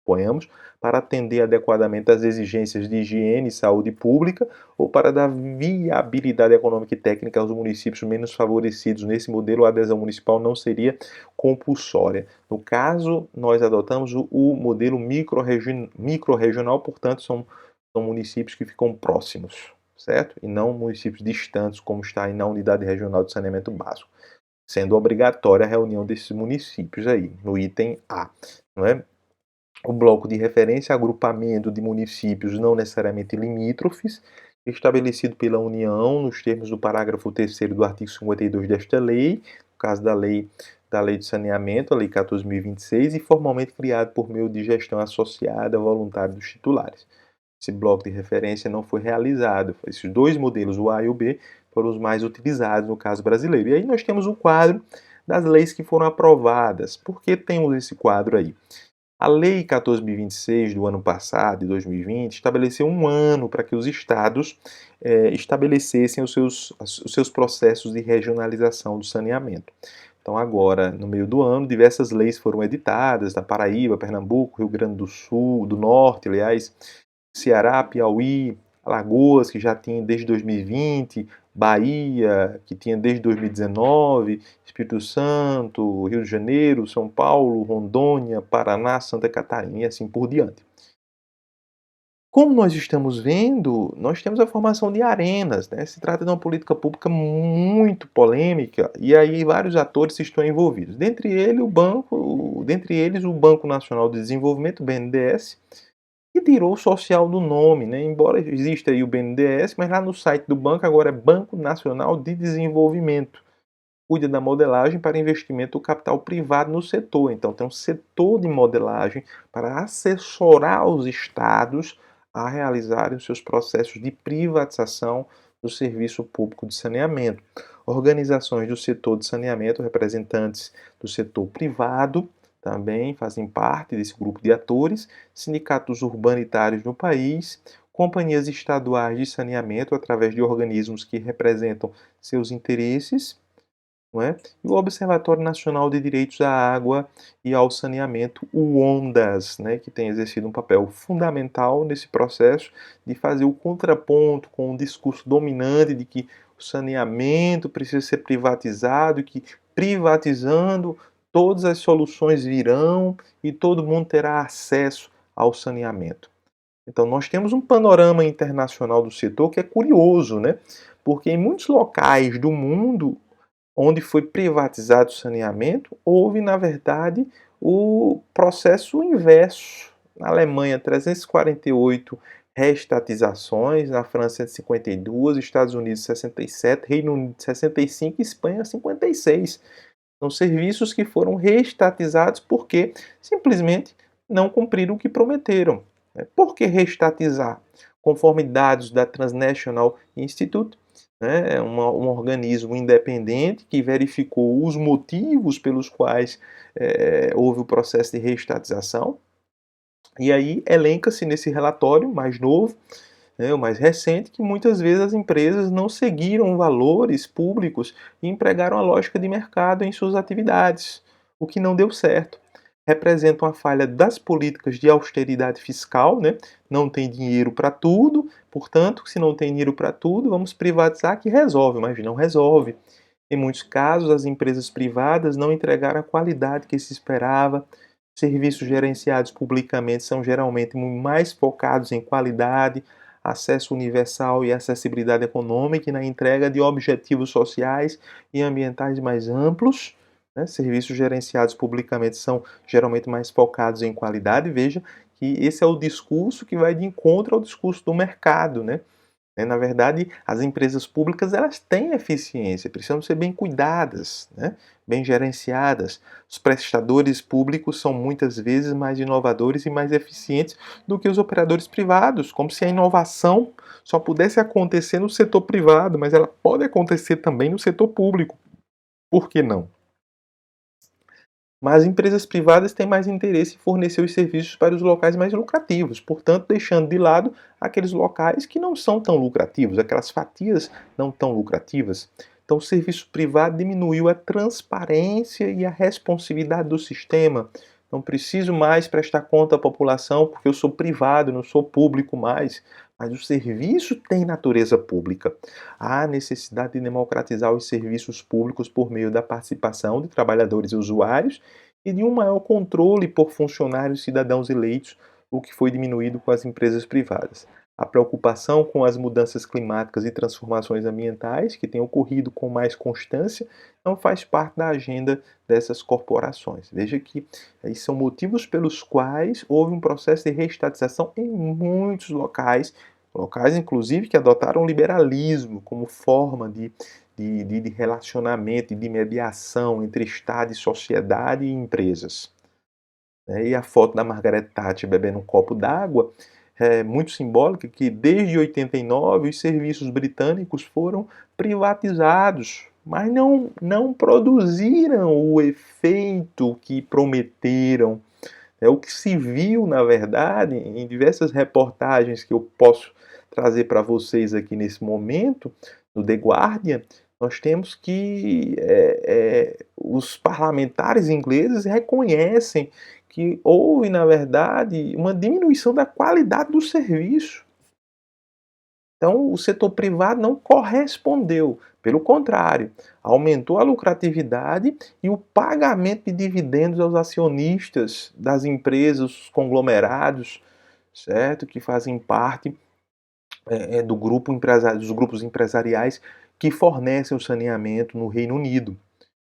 suponhamos, para atender adequadamente às exigências de higiene e saúde pública ou para dar viabilidade econômica e técnica aos municípios menos favorecidos. Nesse modelo, a adesão municipal não seria compulsória. No caso, nós adotamos o modelo microrregional, portanto, são municípios que ficam próximos, certo? E não municípios distantes, como está aí na Unidade Regional de Saneamento Básico, sendo obrigatória a reunião desses municípios aí, no item A, não é? O bloco de referência, agrupamento de municípios não necessariamente limítrofes, estabelecido pela União nos termos do parágrafo 3º do artigo 52 desta lei, no caso da lei de saneamento, a Lei 14.026, e formalmente criado por meio de gestão associada voluntária dos titulares. Esse bloco de referência não foi realizado. Esses dois modelos, o A e o B, foram os mais utilizados no caso brasileiro. E aí nós temos um quadro das leis que foram aprovadas. Por que temos esse quadro aí? A Lei 14.026 do ano passado, de 2020, estabeleceu um ano para que os estados estabelecessem os seus processos de regionalização do saneamento. Então, agora, no meio do ano, diversas leis foram editadas, da Paraíba, Pernambuco, Rio Grande do Sul, do Norte, aliás, Ceará, Piauí, Alagoas, que já tinha desde 2020, Bahia, que tinha desde 2019, Espírito Santo, Rio de Janeiro, São Paulo, Rondônia, Paraná, Santa Catarina e assim por diante. Como nós estamos vendo, nós temos a formação de arenas, né? Se trata de uma política pública muito polêmica e aí vários atores estão envolvidos. Dentre eles o Banco Nacional de Desenvolvimento, o BNDES, que tirou o social do nome, né? Embora exista aí o BNDES, mas lá no site do banco agora é Banco Nacional de Desenvolvimento. Cuida da modelagem para investimento do capital privado no setor. Então tem um setor de modelagem para assessorar os estados a realizarem os seus processos de privatização do serviço público de saneamento. Organizações do setor de saneamento, representantes do setor privado, também fazem parte desse grupo de atores, sindicatos urbanitários no país, companhias estaduais de saneamento através de organismos que representam seus interesses, não é? E o Observatório Nacional de Direitos à Água e ao Saneamento, o ONDAS, né, que tem exercido um papel fundamental nesse processo de fazer o contraponto com o discurso dominante de que o saneamento precisa ser privatizado e que privatizando todas as soluções virão e todo mundo terá acesso ao saneamento. Então nós temos um panorama internacional do setor que é curioso, né? Porque em muitos locais do mundo onde foi privatizado o saneamento, houve, na verdade, o processo inverso. Na Alemanha, 348 reestatizações, na França, 152, Estados Unidos, 67, Reino Unido, 65 e Espanha, 56. São serviços que foram reestatizados porque simplesmente não cumpriram o que prometeram. Por que reestatizar? Conforme dados da Transnational Institute, né, é um organismo independente que verificou os motivos pelos quais houve o processo de reestatização. E aí elenca-se nesse relatório mais novo, né, o mais recente, que muitas vezes as empresas não seguiram valores públicos e empregaram a lógica de mercado em suas atividades, o que não deu certo. Representa uma falha das políticas de austeridade fiscal, né? Não tem dinheiro para tudo, portanto, se não tem dinheiro para tudo, vamos privatizar que resolve, mas não resolve. Em muitos casos, as empresas privadas não entregaram a qualidade que se esperava. Serviços gerenciados publicamente são geralmente mais focados em qualidade, acesso universal e acessibilidade econômica e na entrega de objetivos sociais e ambientais mais amplos. Né? Serviços gerenciados publicamente são geralmente mais focados em qualidade. Veja que esse é o discurso que vai de encontro ao discurso do mercado, né? né? Na verdade, as empresas públicas elas têm eficiência, precisam ser bem cuidadas, né? Bem gerenciadas. Os prestadores públicos são muitas vezes mais inovadores e mais eficientes do que os operadores privados, como se a inovação só pudesse acontecer no setor privado, mas ela pode acontecer também no setor público. Por que não? Mas empresas privadas têm mais interesse em fornecer os serviços para os locais mais lucrativos, portanto, deixando de lado aqueles locais que não são tão lucrativos, aquelas fatias não tão lucrativas. Então, o serviço privado diminuiu a transparência e a responsividade do sistema. Não preciso mais prestar conta à população porque eu sou privado, não sou público mais. Mas o serviço tem natureza pública. Há necessidade de democratizar os serviços públicos por meio da participação de trabalhadores e usuários e de um maior controle por funcionários e cidadãos eleitos, o que foi diminuído com as empresas privadas. A preocupação com as mudanças climáticas e transformações ambientais, que tem ocorrido com mais constância, não faz parte da agenda dessas corporações. Veja que são motivos pelos quais houve um processo de reestatização em muitos locais, locais inclusive que adotaram o liberalismo como forma de relacionamento e de mediação entre Estado e sociedade e empresas. E a foto da Margaret Thatcher bebendo um copo d'água é muito simbólica, que desde 89 os serviços britânicos foram privatizados, mas não produziram o efeito que prometeram. O que se viu, na verdade, em diversas reportagens que eu posso trazer para vocês aqui nesse momento, no The Guardian, nós temos que os parlamentares ingleses reconhecem que houve, na verdade, uma diminuição da qualidade do serviço. Então, o setor privado não correspondeu, pelo contrário, aumentou a lucratividade e o pagamento de dividendos aos acionistas das empresas, os conglomerados, certo? Que fazem parte dos grupos empresariais que fornecem o saneamento no Reino Unido.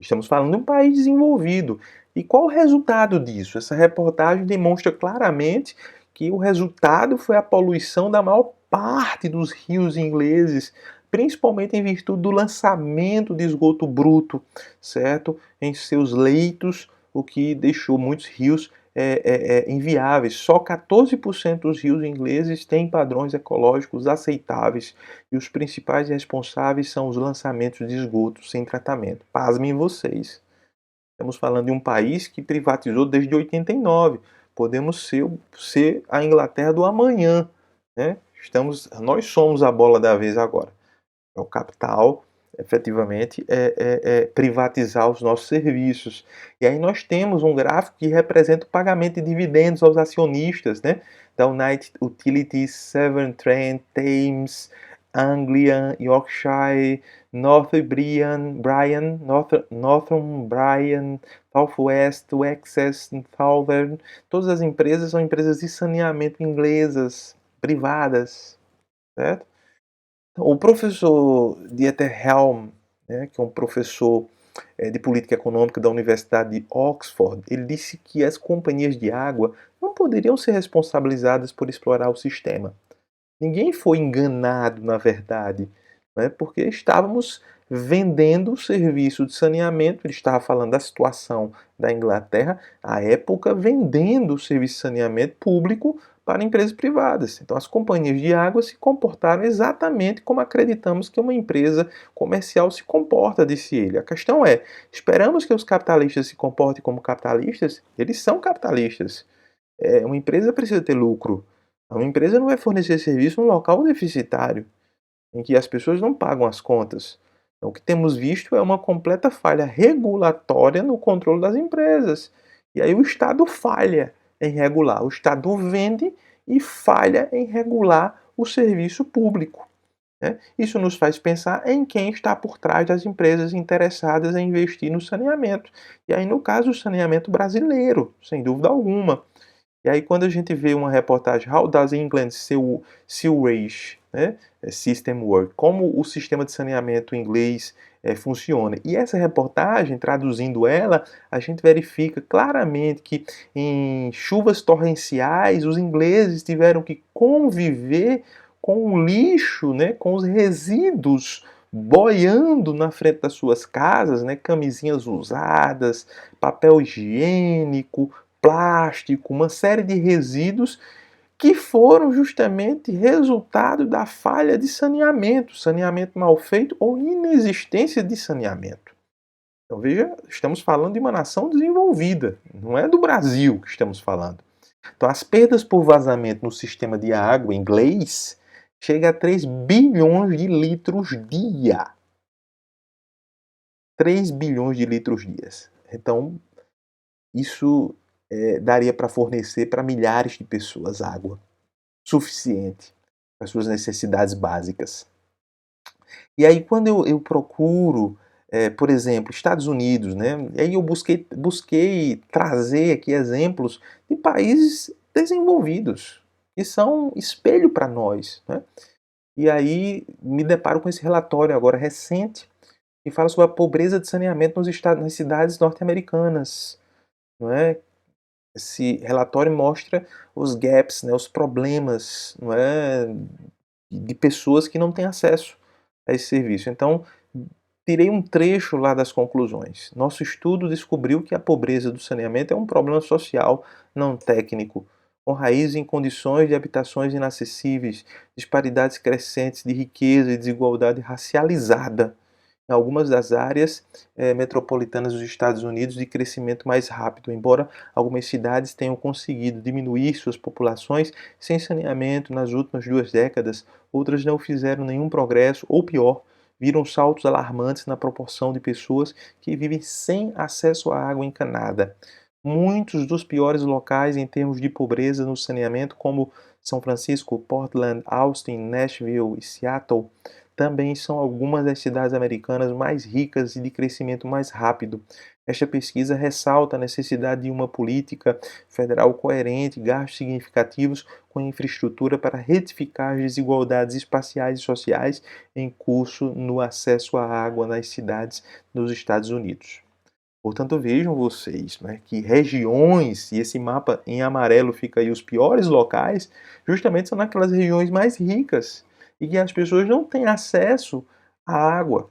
Estamos falando de um país desenvolvido. E qual o resultado disso? Essa reportagem demonstra claramente que o resultado foi a poluição da maior parte dos rios ingleses, principalmente em virtude do lançamento de esgoto bruto, certo? Em seus leitos, o que deixou muitos rios inviáveis. Só 14% dos rios ingleses têm padrões ecológicos aceitáveis e os principais responsáveis são os lançamentos de esgoto sem tratamento. Pasmem vocês. Estamos falando de um país que privatizou desde 89. Podemos ser a Inglaterra do amanhã, né? Nós somos a bola da vez agora. O capital, efetivamente, privatizar os nossos serviços. E aí nós temos um gráfico que representa o pagamento de dividendos aos acionistas, né? Da United Utilities, Severn Trent, Thames, Anglia, Yorkshire, Northumbrian, South West, Wessex, Southern. Todas as empresas são empresas de saneamento inglesas, privadas, certo? O professor Dieter Helm, né, que é um professor de política econômica da Universidade de Oxford, ele disse que as companhias de água não poderiam ser responsabilizadas por explorar o sistema. Ninguém foi enganado, na verdade, né, porque estávamos vendendo o serviço de saneamento. Ele estava falando da situação da Inglaterra, à época, vendendo o serviço de saneamento público para empresas privadas. Então, as companhias de água se comportaram exatamente como acreditamos que uma empresa comercial se comporta, disse ele. A questão é, esperamos que os capitalistas se comportem como capitalistas? Eles são capitalistas. Uma empresa precisa ter lucro. Uma empresa não vai fornecer serviço num local deficitário, em que as pessoas não pagam as contas. Então, o que temos visto é uma completa falha regulatória no controle das empresas. E aí o Estado falha em regular. O Estado vende e falha em regular o serviço público, né? Isso nos faz pensar em quem está por trás das empresas interessadas em investir no saneamento. E aí, no caso, o saneamento brasileiro, sem dúvida alguma. E aí, quando a gente vê uma reportagem, How does England Sewage, né, System Work? Como o sistema de saneamento inglês funciona. E essa reportagem, traduzindo ela, a gente verifica claramente que em chuvas torrenciais, os ingleses tiveram que conviver com o lixo, né, com os resíduos boiando na frente das suas casas, né, camisinhas usadas, papel higiênico, plástico, uma série de resíduos que foram justamente resultado da falha de saneamento, saneamento mal feito ou inexistência de saneamento. Então veja, estamos falando de uma nação desenvolvida, não é do Brasil que estamos falando. Então as perdas por vazamento no sistema de água inglês chega a 3 bilhões de litros dia. 3 bilhões de litros dia. Então isso daria para fornecer para milhares de pessoas água suficiente para suas necessidades básicas. E aí, quando eu procuro, por exemplo, Estados Unidos, né? E aí eu busquei trazer aqui exemplos de países desenvolvidos, que são espelho para nós, né? E aí me deparo com esse relatório agora recente, que fala sobre a pobreza de saneamento nas cidades norte-americanas, não é? Esse relatório mostra os gaps, né, os problemas, não é, de pessoas que não têm acesso a esse serviço. Então, tirei um trecho lá das conclusões. Nosso estudo descobriu que a pobreza do saneamento é um problema social, não técnico, com raízes em condições de habitações inacessíveis, disparidades crescentes de riqueza e desigualdade racializada em algumas das áreas metropolitanas dos Estados Unidos de crescimento mais rápido, embora algumas cidades tenham conseguido diminuir suas populações sem saneamento nas últimas 2 décadas, outras não fizeram nenhum progresso, ou pior, viram saltos alarmantes na proporção de pessoas que vivem sem acesso à água encanada. Muitos dos piores locais em termos de pobreza no saneamento, como São Francisco, Portland, Austin, Nashville e Seattle, também são algumas das cidades americanas mais ricas e de crescimento mais rápido. Esta pesquisa ressalta a necessidade de uma política federal coerente, gastos significativos com infraestrutura para retificar as desigualdades espaciais e sociais em curso no acesso à água nas cidades dos Estados Unidos. Portanto, vejam vocês, né, que regiões, e esse mapa em amarelo fica aí os piores locais, justamente são naquelas regiões mais ricas e que as pessoas não têm acesso à água.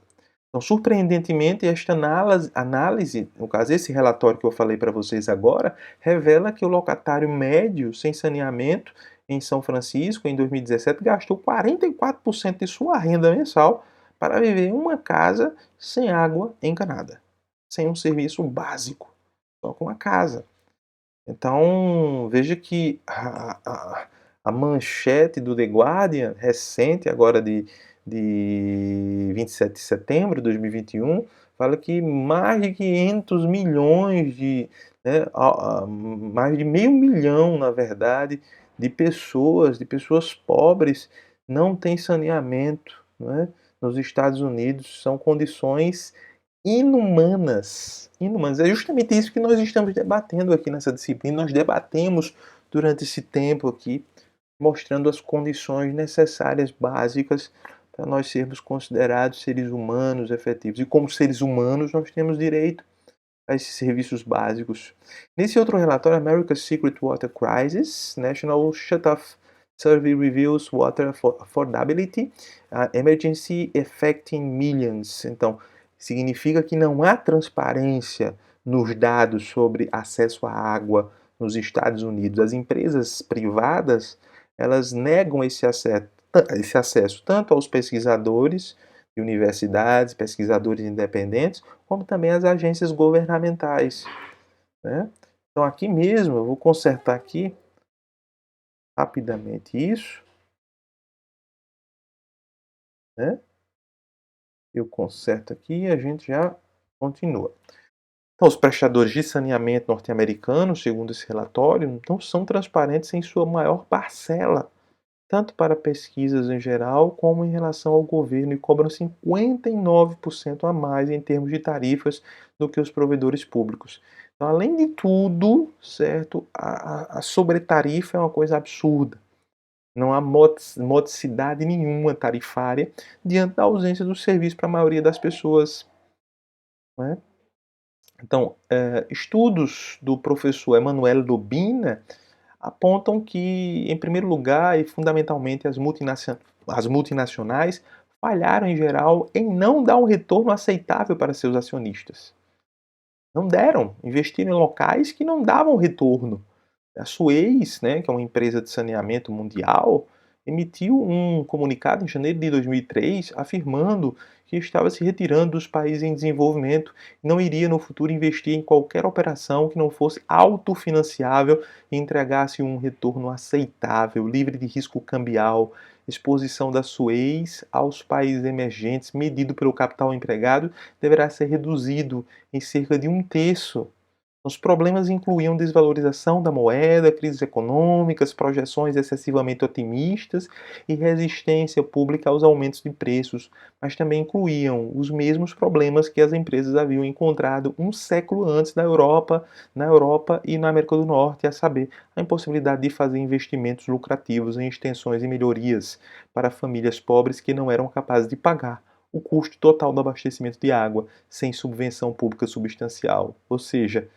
Então, surpreendentemente, esta análise, no caso, esse relatório que eu falei para vocês agora, revela que o locatário médio sem saneamento em São Francisco, em 2017, gastou 44% de sua renda mensal para viver em uma casa sem água encanada, sem um serviço básico, só com a casa. Então, veja que a manchete do The Guardian, recente, agora de 27 de setembro de 2021, fala que mais de 500 milhões né, mais de meio milhão, na verdade, de pessoas pobres, não têm saneamento, né? Nos Estados Unidos são condições inumanas, inumanas. É justamente isso que nós estamos debatendo aqui nessa disciplina. Nós debatemos durante esse tempo aqui, mostrando as condições necessárias, básicas, para nós sermos considerados seres humanos efetivos. E como seres humanos, nós temos direito a esses serviços básicos. Nesse outro relatório, America's Secret Water Crisis, National Shutoff Survey Reviews Water Affordability, Emergency Affecting Millions. Então, significa que não há transparência nos dados sobre acesso à água nos Estados Unidos. As empresas privadas, elas negam esse acesso tanto aos pesquisadores de universidades, pesquisadores independentes, como também as agências governamentais, né? Então aqui mesmo, eu vou consertar aqui rapidamente isso, né? Eu conserto aqui e a gente já continua. Então, os prestadores de saneamento norte-americanos, segundo esse relatório, não são transparentes em sua maior parcela, tanto para pesquisas em geral como em relação ao governo, e cobram 59% a mais em termos de tarifas do que os provedores públicos. Então, além de tudo, certo, a sobretarifa é uma coisa absurda. Não há modicidade nenhuma tarifária diante da ausência do serviço para a maioria das pessoas, né? Então, estudos do professor Emanuele Lubina apontam que, em primeiro lugar e fundamentalmente, as multinacionais falharam em geral em não dar um retorno aceitável para seus acionistas. Não deram, investiram em locais que não davam retorno. A Suez, né, que é uma empresa de saneamento mundial, emitiu um comunicado em janeiro de 2003 afirmando que estava se retirando dos países em desenvolvimento e não iria no futuro investir em qualquer operação que não fosse autofinanciável e entregasse um retorno aceitável, livre de risco cambial. Exposição da Suez aos países emergentes, medido pelo capital empregado, deverá ser reduzido em cerca de um terço. Os problemas incluíam desvalorização da moeda, crises econômicas, projeções excessivamente otimistas e resistência pública aos aumentos de preços, mas também incluíam os mesmos problemas que as empresas haviam encontrado um século antes na Europa e na América do Norte, a saber, a impossibilidade de fazer investimentos lucrativos em extensões e melhorias para famílias pobres que não eram capazes de pagar o custo total do abastecimento de água sem subvenção pública substancial, ou seja,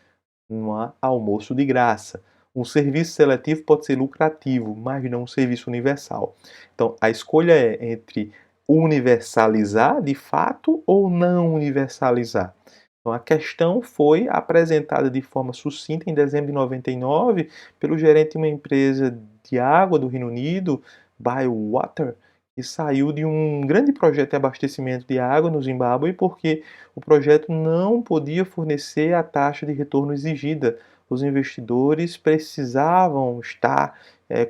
não há almoço de graça. Um serviço seletivo pode ser lucrativo, mas não um serviço universal. Então, a escolha é entre universalizar de fato ou não universalizar. Então, a questão foi apresentada de forma sucinta em dezembro de 99 pelo gerente de uma empresa de água do Reino Unido, Bywater, que saiu de um grande projeto de abastecimento de água no Zimbábue porque o projeto não podia fornecer a taxa de retorno exigida. Os investidores precisavam estar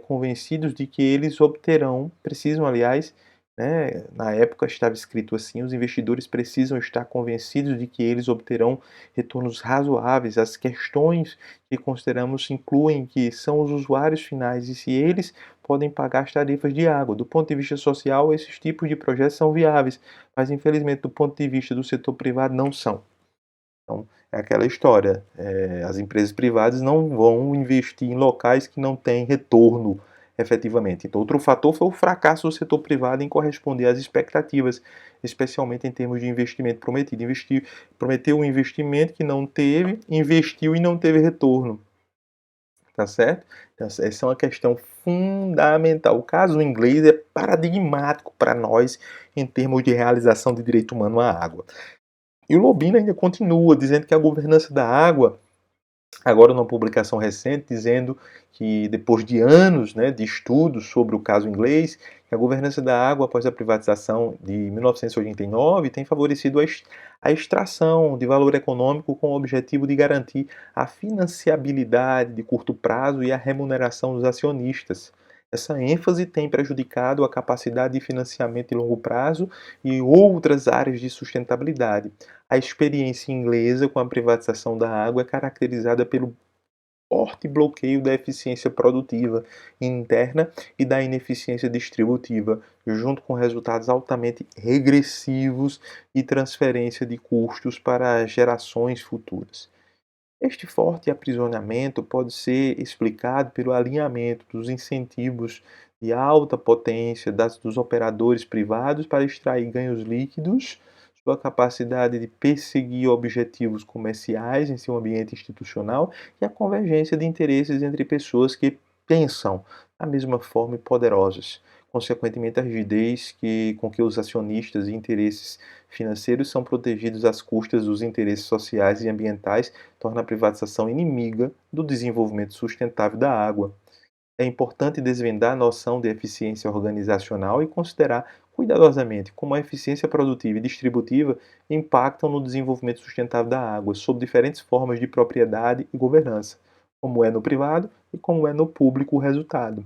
convencidos de que eles obterão, precisam, aliás, né, na época estava escrito assim: os investidores precisam estar convencidos de que eles obterão retornos razoáveis. As questões que consideramos incluem que são os usuários finais e se eles podem pagar as tarifas de água. Do ponto de vista social, esses tipos de projetos são viáveis, mas infelizmente do ponto de vista do setor privado não são. Então, é aquela história, as empresas privadas não vão investir em locais que não têm retorno efetivamente. Então, outro fator foi o fracasso do setor privado em corresponder às expectativas, especialmente em termos de investimento prometido. Prometeu um investimento que não teve, investiu e não teve retorno. Tá certo? Então, essa é uma questão fundamental. O caso inglês é paradigmático para nós em termos de realização de direito humano à água. E o Lobina ainda continua dizendo que a governança da água, agora numa publicação recente, dizendo que depois de anos, né, de estudos sobre o caso inglês, que a governança da água após a privatização de 1989 tem favorecido a extração de valor econômico com o objetivo de garantir a financiabilidade de curto prazo e a remuneração dos acionistas. Essa ênfase tem prejudicado a capacidade de financiamento de longo prazo e outras áreas de sustentabilidade. A experiência inglesa com a privatização da água é caracterizada pelo forte bloqueio da eficiência produtiva interna e da ineficiência distributiva, junto com resultados altamente regressivos e transferência de custos para gerações futuras. Este forte aprisionamento pode ser explicado pelo alinhamento dos incentivos de alta potência dos operadores privados para extrair ganhos líquidos, sua capacidade de perseguir objetivos comerciais em seu ambiente institucional e a convergência de interesses entre pessoas que pensam da mesma forma e poderosas. Consequentemente, a rigidez com que os acionistas e interesses financeiros são protegidos às custas dos interesses sociais e ambientais torna a privatização inimiga do desenvolvimento sustentável da água. É importante desvendar a noção de eficiência organizacional e considerar cuidadosamente como a eficiência produtiva e distributiva impactam no desenvolvimento sustentável da água, sob diferentes formas de propriedade e governança, como é no privado e como é no público o resultado.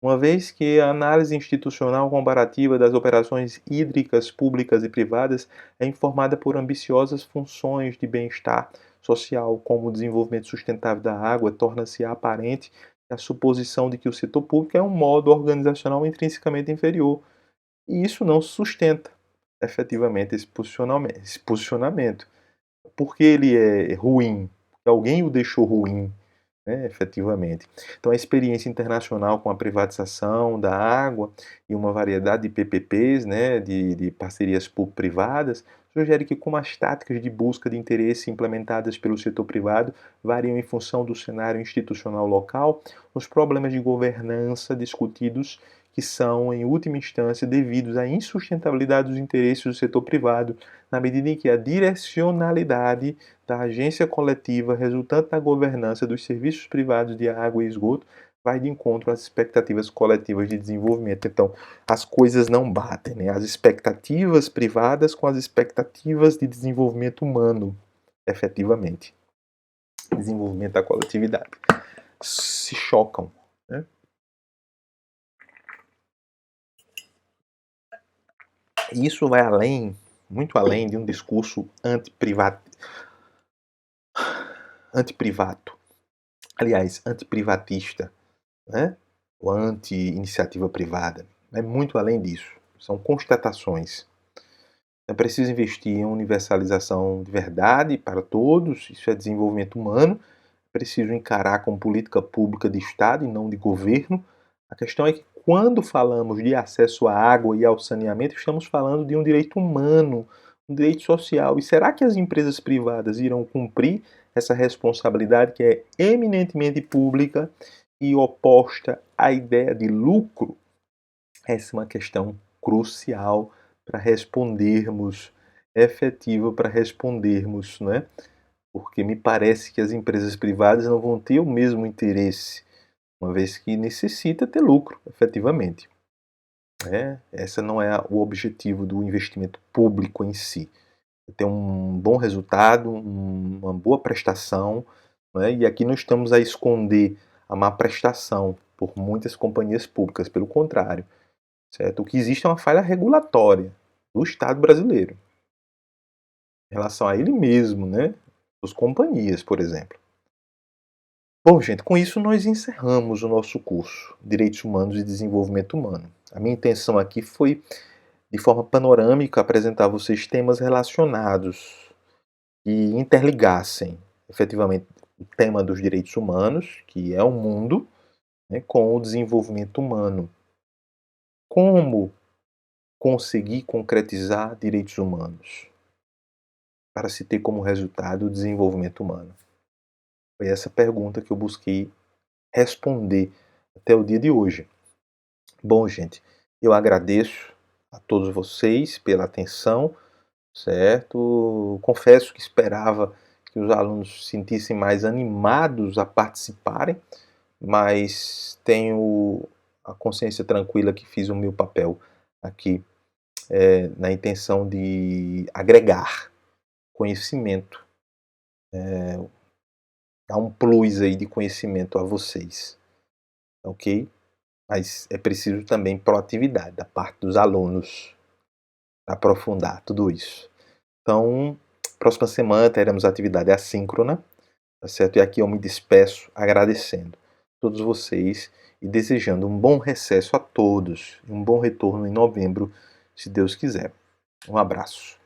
Uma vez que a análise institucional comparativa das operações hídricas públicas e privadas é informada por ambiciosas funções de bem-estar social, como o desenvolvimento sustentável da água, torna-se aparente a suposição de que o setor público é um modo organizacional intrinsecamente inferior. E isso não sustenta efetivamente esse posicionamento. Por que ele é ruim? Porque alguém o deixou ruim, né, efetivamente. Então, a experiência internacional com a privatização da água e uma variedade de PPPs, né, de parcerias público-privadas, sugere que como as táticas de busca de interesse implementadas pelo setor privado variam em função do cenário institucional local, os problemas de governança discutidos que são, em última instância, devidos à insustentabilidade dos interesses do setor privado, na medida em que a direcionalidade da agência coletiva resultante da governança dos serviços privados de água e esgoto vai de encontro às expectativas coletivas de desenvolvimento. Então, as coisas não batem, né? As expectativas privadas com as expectativas de desenvolvimento humano, efetivamente. Desenvolvimento da coletividade. Se chocam, né? E isso vai além, muito além de um discurso antiprivato, aliás, antiprivatista, né? Ou anti-iniciativa privada. É muito além disso. São constatações. É preciso investir em universalização de verdade para todos, isso é desenvolvimento humano. É preciso encarar como política pública de Estado e não de governo. A questão é que quando falamos de acesso à água e ao saneamento, estamos falando de um direito humano, um direito social. E será que as empresas privadas irão cumprir essa responsabilidade que é eminentemente pública e oposta à ideia de lucro? Essa é uma questão crucial para respondermos, efetiva para respondermos, né? Porque me parece que as empresas privadas não vão ter o mesmo interesse, uma vez que necessita ter lucro, efetivamente. Esse não é o objetivo do investimento público em si. É ter um bom resultado, uma boa prestação, né? E aqui não estamos a esconder a má prestação por muitas companhias públicas, pelo contrário. Certo? O que existe é uma falha regulatória do Estado brasileiro em relação a ele mesmo, né? As companhias, por exemplo. Bom, gente, com isso nós encerramos o nosso curso Direitos Humanos e Desenvolvimento Humano. A minha intenção aqui foi, de forma panorâmica, apresentar a vocês temas relacionados e interligassem, efetivamente, o tema dos direitos humanos, que é o mundo, né, com o desenvolvimento humano. Como conseguir concretizar direitos humanos para se ter como resultado o desenvolvimento humano? Foi essa pergunta que eu busquei responder até o dia de hoje. Bom, gente, eu agradeço a todos vocês pela atenção, certo? Confesso que esperava que os alunos se sentissem mais animados a participarem, mas tenho a consciência tranquila que fiz o meu papel aqui na intenção de agregar conhecimento, dar um plus aí de conhecimento a vocês, ok? Mas é preciso também proatividade da parte dos alunos para aprofundar tudo isso. Então, próxima semana teremos atividade assíncrona, tá certo? E aqui eu me despeço agradecendo a todos vocês e desejando um bom recesso a todos e um bom retorno em novembro, se Deus quiser. Um abraço.